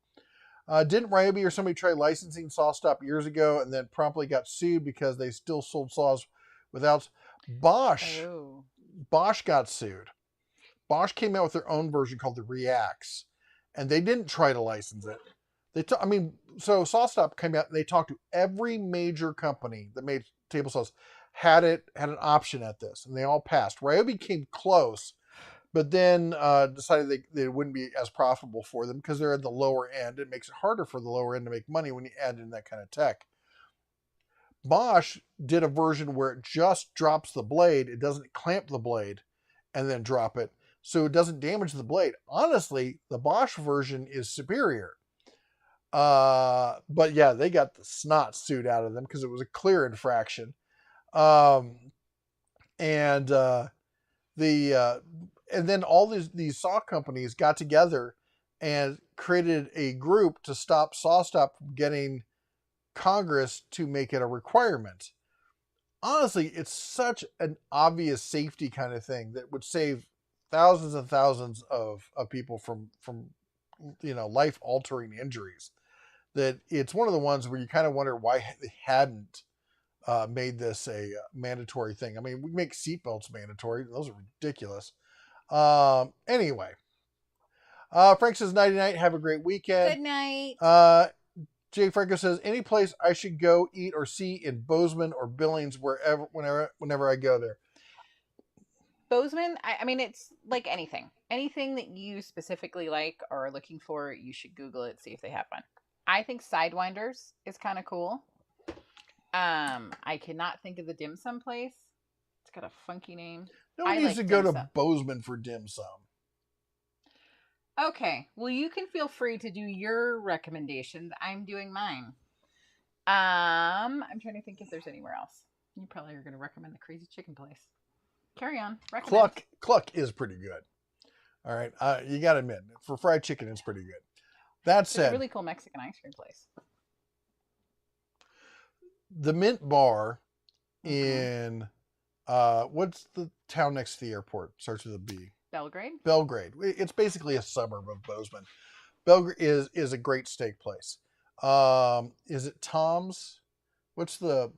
Didn't Ryobi or somebody try licensing SawStop years ago and then promptly got sued because they still sold saws without Bosch?
Oh.
Bosch got sued. Bosch came out with their own version called the Reacts, and they didn't try to license it. So SawStop came out and they talked to every major company that made table saws, had an option at this, and they all passed. Ryobi came close, but then decided they wouldn't be as profitable for them because they're at the lower end. It makes it harder for the lower end to make money when you add in that kind of tech. Bosch did a version where it just drops the blade. It doesn't clamp the blade and then drop it, so it doesn't damage the blade. Honestly, the Bosch version is superior. But yeah, they got the snot suit out of them because it was a clear infraction. And then all these saw companies got together and created a group to stop SawStop from getting Congress to make it a requirement. Honestly, it's such an obvious safety kind of thing that would save thousands and thousands of people from life-altering injuries, that it's one of the ones where you kind of wonder why they hadn't made this a mandatory thing. I mean, we make seatbelts mandatory. Those are ridiculous. Anyway, Frank says, nighty night. Have a great weekend.
Good night.
Jay Franco says, any place I should go eat or see in Bozeman or Billings, whenever I go there.
Bozeman, I mean, it's like anything. Anything that you specifically like or are looking for, you should Google it, see if they have one. I think Sidewinders is kind of cool. I cannot think of the dim sum place. It's got a funky name.
No one needs to go to Bozeman for dim sum.
Okay, well, you can feel free to do your recommendations. I'm doing mine. I'm trying to think if there's anywhere else. You probably are going to recommend the Crazy Chicken place. Carry on. Recommend.
Cluck is pretty good. All right, you got to admit, for fried chicken, it's pretty good. That said,
it's a really cool Mexican ice cream place.
The Mint Bar in what's the town next to the airport? Starts with a B. Belgrade. It's basically a suburb of Bozeman. Belgrade is a great steak place. Is it Tom's? What's the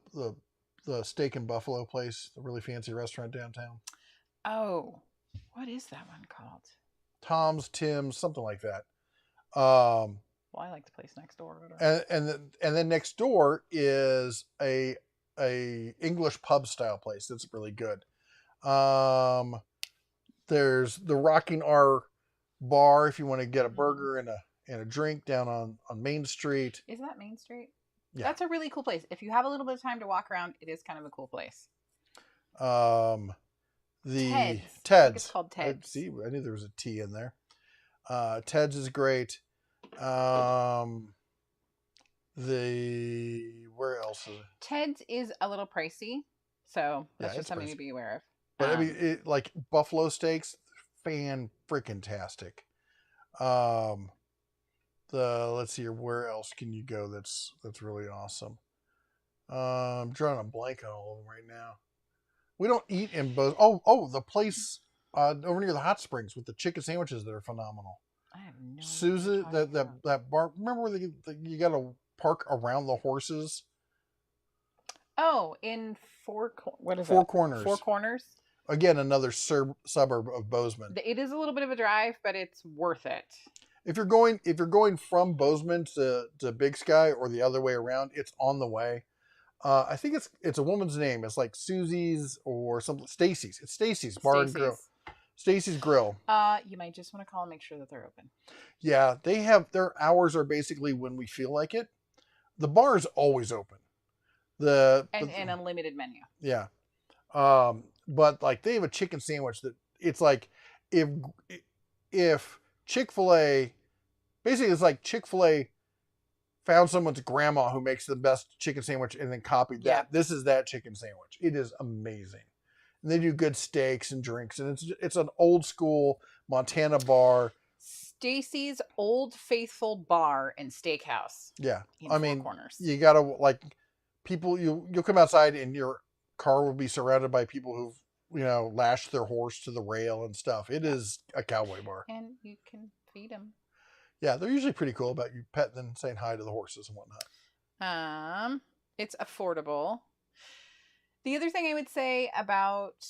steak and buffalo place? The really fancy restaurant downtown.
Oh, what is that one called?
Tom's, Tim's, something like that.
Well, I like the place next door.
And then next door is a English pub style place that's really good. There's the Rocking R Bar if you want to get a burger and a drink down on Main Street.
Is that Main Street?
Yeah.
That's a really cool place. If you have a little bit of time to walk around, it is kind of a cool place.
Ted's.
It's called Ted's.
I knew there was a T in there. Ted's is great. Where else is it?
Ted's is a little pricey, so that's
Yeah,
just something
pricey.
to be aware of.
But I mean, like buffalo steaks, fan-freaking-tastic. Let's see here. Where else can you go that's really awesome? I'm drawing a blank on all of them right now. We don't eat in both. Oh, the place over near the hot springs with the chicken sandwiches that are phenomenal.
I have no idea
Susan,
what you're talking about.
that bar. Remember where you got to park around the horses?
Oh, in Four Corners. Four Corners.
Again, another suburb of Bozeman.
It is a little bit of a drive, but it's worth it.
If you're going from Bozeman to Big Sky or the other way around, it's on the way. I think it's a woman's name. It's like Susie's or something. Stacy's. It's Stacy's Bar and Grill. Stacy's Grill.
You might just want to call and make sure that they're open.
Yeah, they have their hours are basically when we feel like it. The bar is always open.
And a limited menu.
Yeah. But like they have a chicken sandwich that it's like if Chick-fil-A, basically it's like Chick-fil-A found someone's grandma who makes the best chicken sandwich and then copied that.
Yeah.
This is that chicken sandwich. It is amazing. And they do good steaks and drinks, and it's an old school Montana bar.
Stacy's Old Faithful Bar and Steakhouse.
Yeah.
In
I
Four
mean,
Corners.
you gotta like people. You'll come outside and your car will be surrounded by people who've lash their horse to the rail and stuff. It is a cowboy bar.
And you can feed them.
Yeah, they're usually pretty cool about you petting them and saying hi to the horses and whatnot.
It's affordable. The other thing I would say about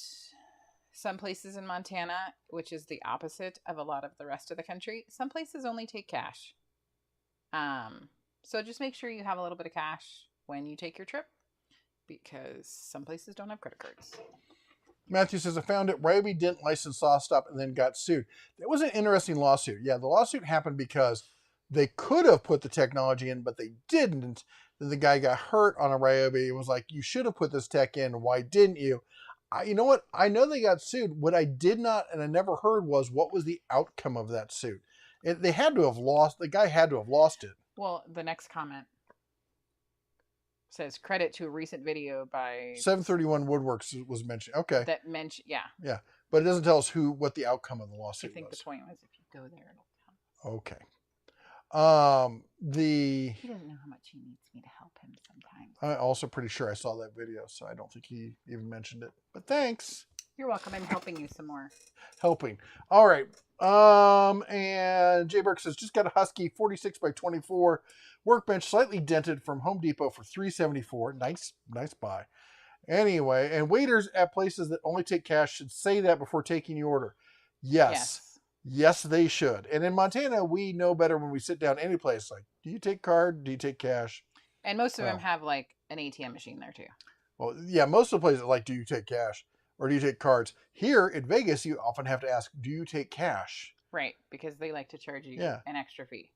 some places in Montana, which is the opposite of a lot of the rest of the country, some places only take cash. So just make sure you have a little bit of cash when you take your trip, because some places don't have credit cards.
Matthew says, I found it. Ryobi didn't license SawStop and then got sued. That was an interesting lawsuit. Yeah, the lawsuit happened because they could have put the technology in, but they didn't. Then the guy got hurt on a Ryobi. It was like, you should have put this tech in. Why didn't you? You know what? I know they got sued. What I did not, and I never heard, was what was the outcome of that suit. They had to have lost. The guy had to have lost it.
Well, the next comment says, credit to a recent video by
731 Woodworks was mentioned. Okay.
that mentioned, yeah.
Yeah, but it doesn't tell us what the outcome of the
I
lawsuit
think
was.
the point was if you go there, it'll tell.
Okay.
He doesn't know how much he needs me to help him sometimes.
I'm also pretty sure I saw that video, so I don't think he even mentioned it. But thanks.
You're welcome. I'm helping you some more.
Helping. All right. And Jay Burke says, just got a Husky 46 by 24 workbench, slightly dented, from Home Depot for $374. Nice buy. Anyway, and waiters at places that only take cash should say that before taking your order. Yes, they should. And in Montana, we know better when we sit down any place. Like, do you take card? Do you take cash?
And most of them have like an ATM machine there too.
Well, yeah, most of the places are like, do you take cash or do you take cards? Here in Vegas, you often have to ask, do you take cash?
Right, because they like to charge you an extra fee.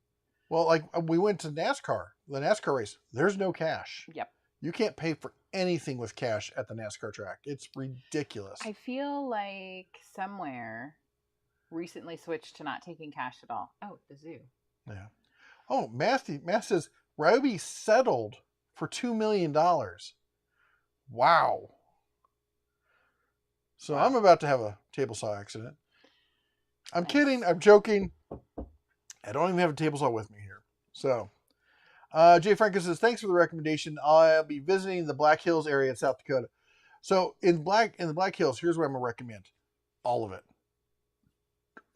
Well, like we went to NASCAR, the NASCAR race. There's no cash.
Yep.
You can't pay for anything with cash at the NASCAR track. It's ridiculous.
I feel like somewhere recently switched to not taking cash at all. Oh, the zoo.
Yeah. Oh, Matt says Ryobi settled for $2 million. Wow. So I'm about to have a table saw accident. I'm kidding. I'm joking. I don't even have a table saw with me here. So, Jay Franco says, thanks for the recommendation. I'll be visiting the Black Hills area in South Dakota. So in the Black Hills, here's what I'm going to recommend. All of it.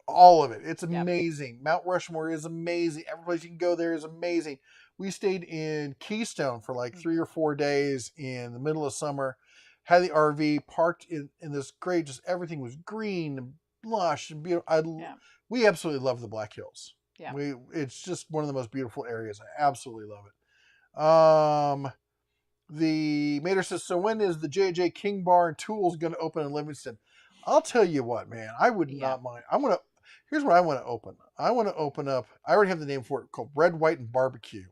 All of it. It's amazing. Yep. Mount Rushmore is amazing. Every place you can go there is amazing. We stayed in Keystone for like 3 or 4 days in the middle of summer. Had the RV parked in this great, just everything was green and lush and beautiful. We absolutely love the Black Hills. Yeah. It's just one of the most beautiful areas. I absolutely love it. The Mater says, so when is the J.J. King Bar and Tools going to open in Livingston? I'll tell you what, man. I would not mind. Here's what I want to open. I want to open up, I already have the name for it, called Red, White, and Barbecue.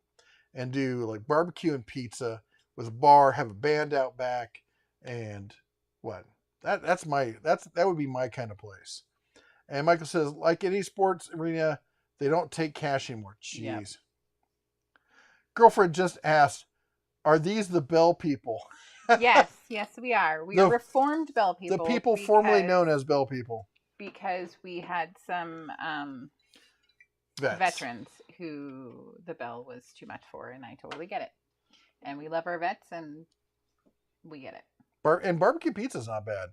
And do like barbecue and pizza with a bar, have a band out back, and what? That would be my kind of place. And Michael says, like any sports arena, they don't take cash anymore. Jeez. Yep. Girlfriend just asked, are these the Bell people?
Yes, we are. We are reformed Bell people.
The people formerly known as Bell people.
Because we had some veterans who the Bell was too much for, and I totally get it. And we love our vets, and we get it.
And barbecue pizza's not bad.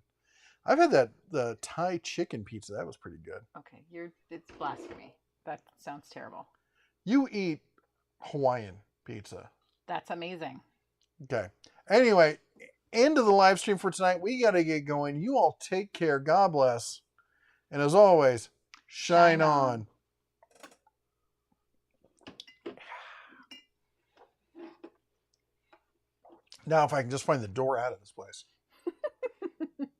I've had the Thai chicken pizza. That was pretty good.
Okay, it's blasphemy. That sounds terrible.
You eat Hawaiian pizza.
That's amazing.
Okay. Anyway, end of the live stream for tonight. We got to get going. You all take care. God bless. And as always, shine on. Now, if I can just find the door out of this place.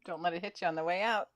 Don't let it hit you on the way out.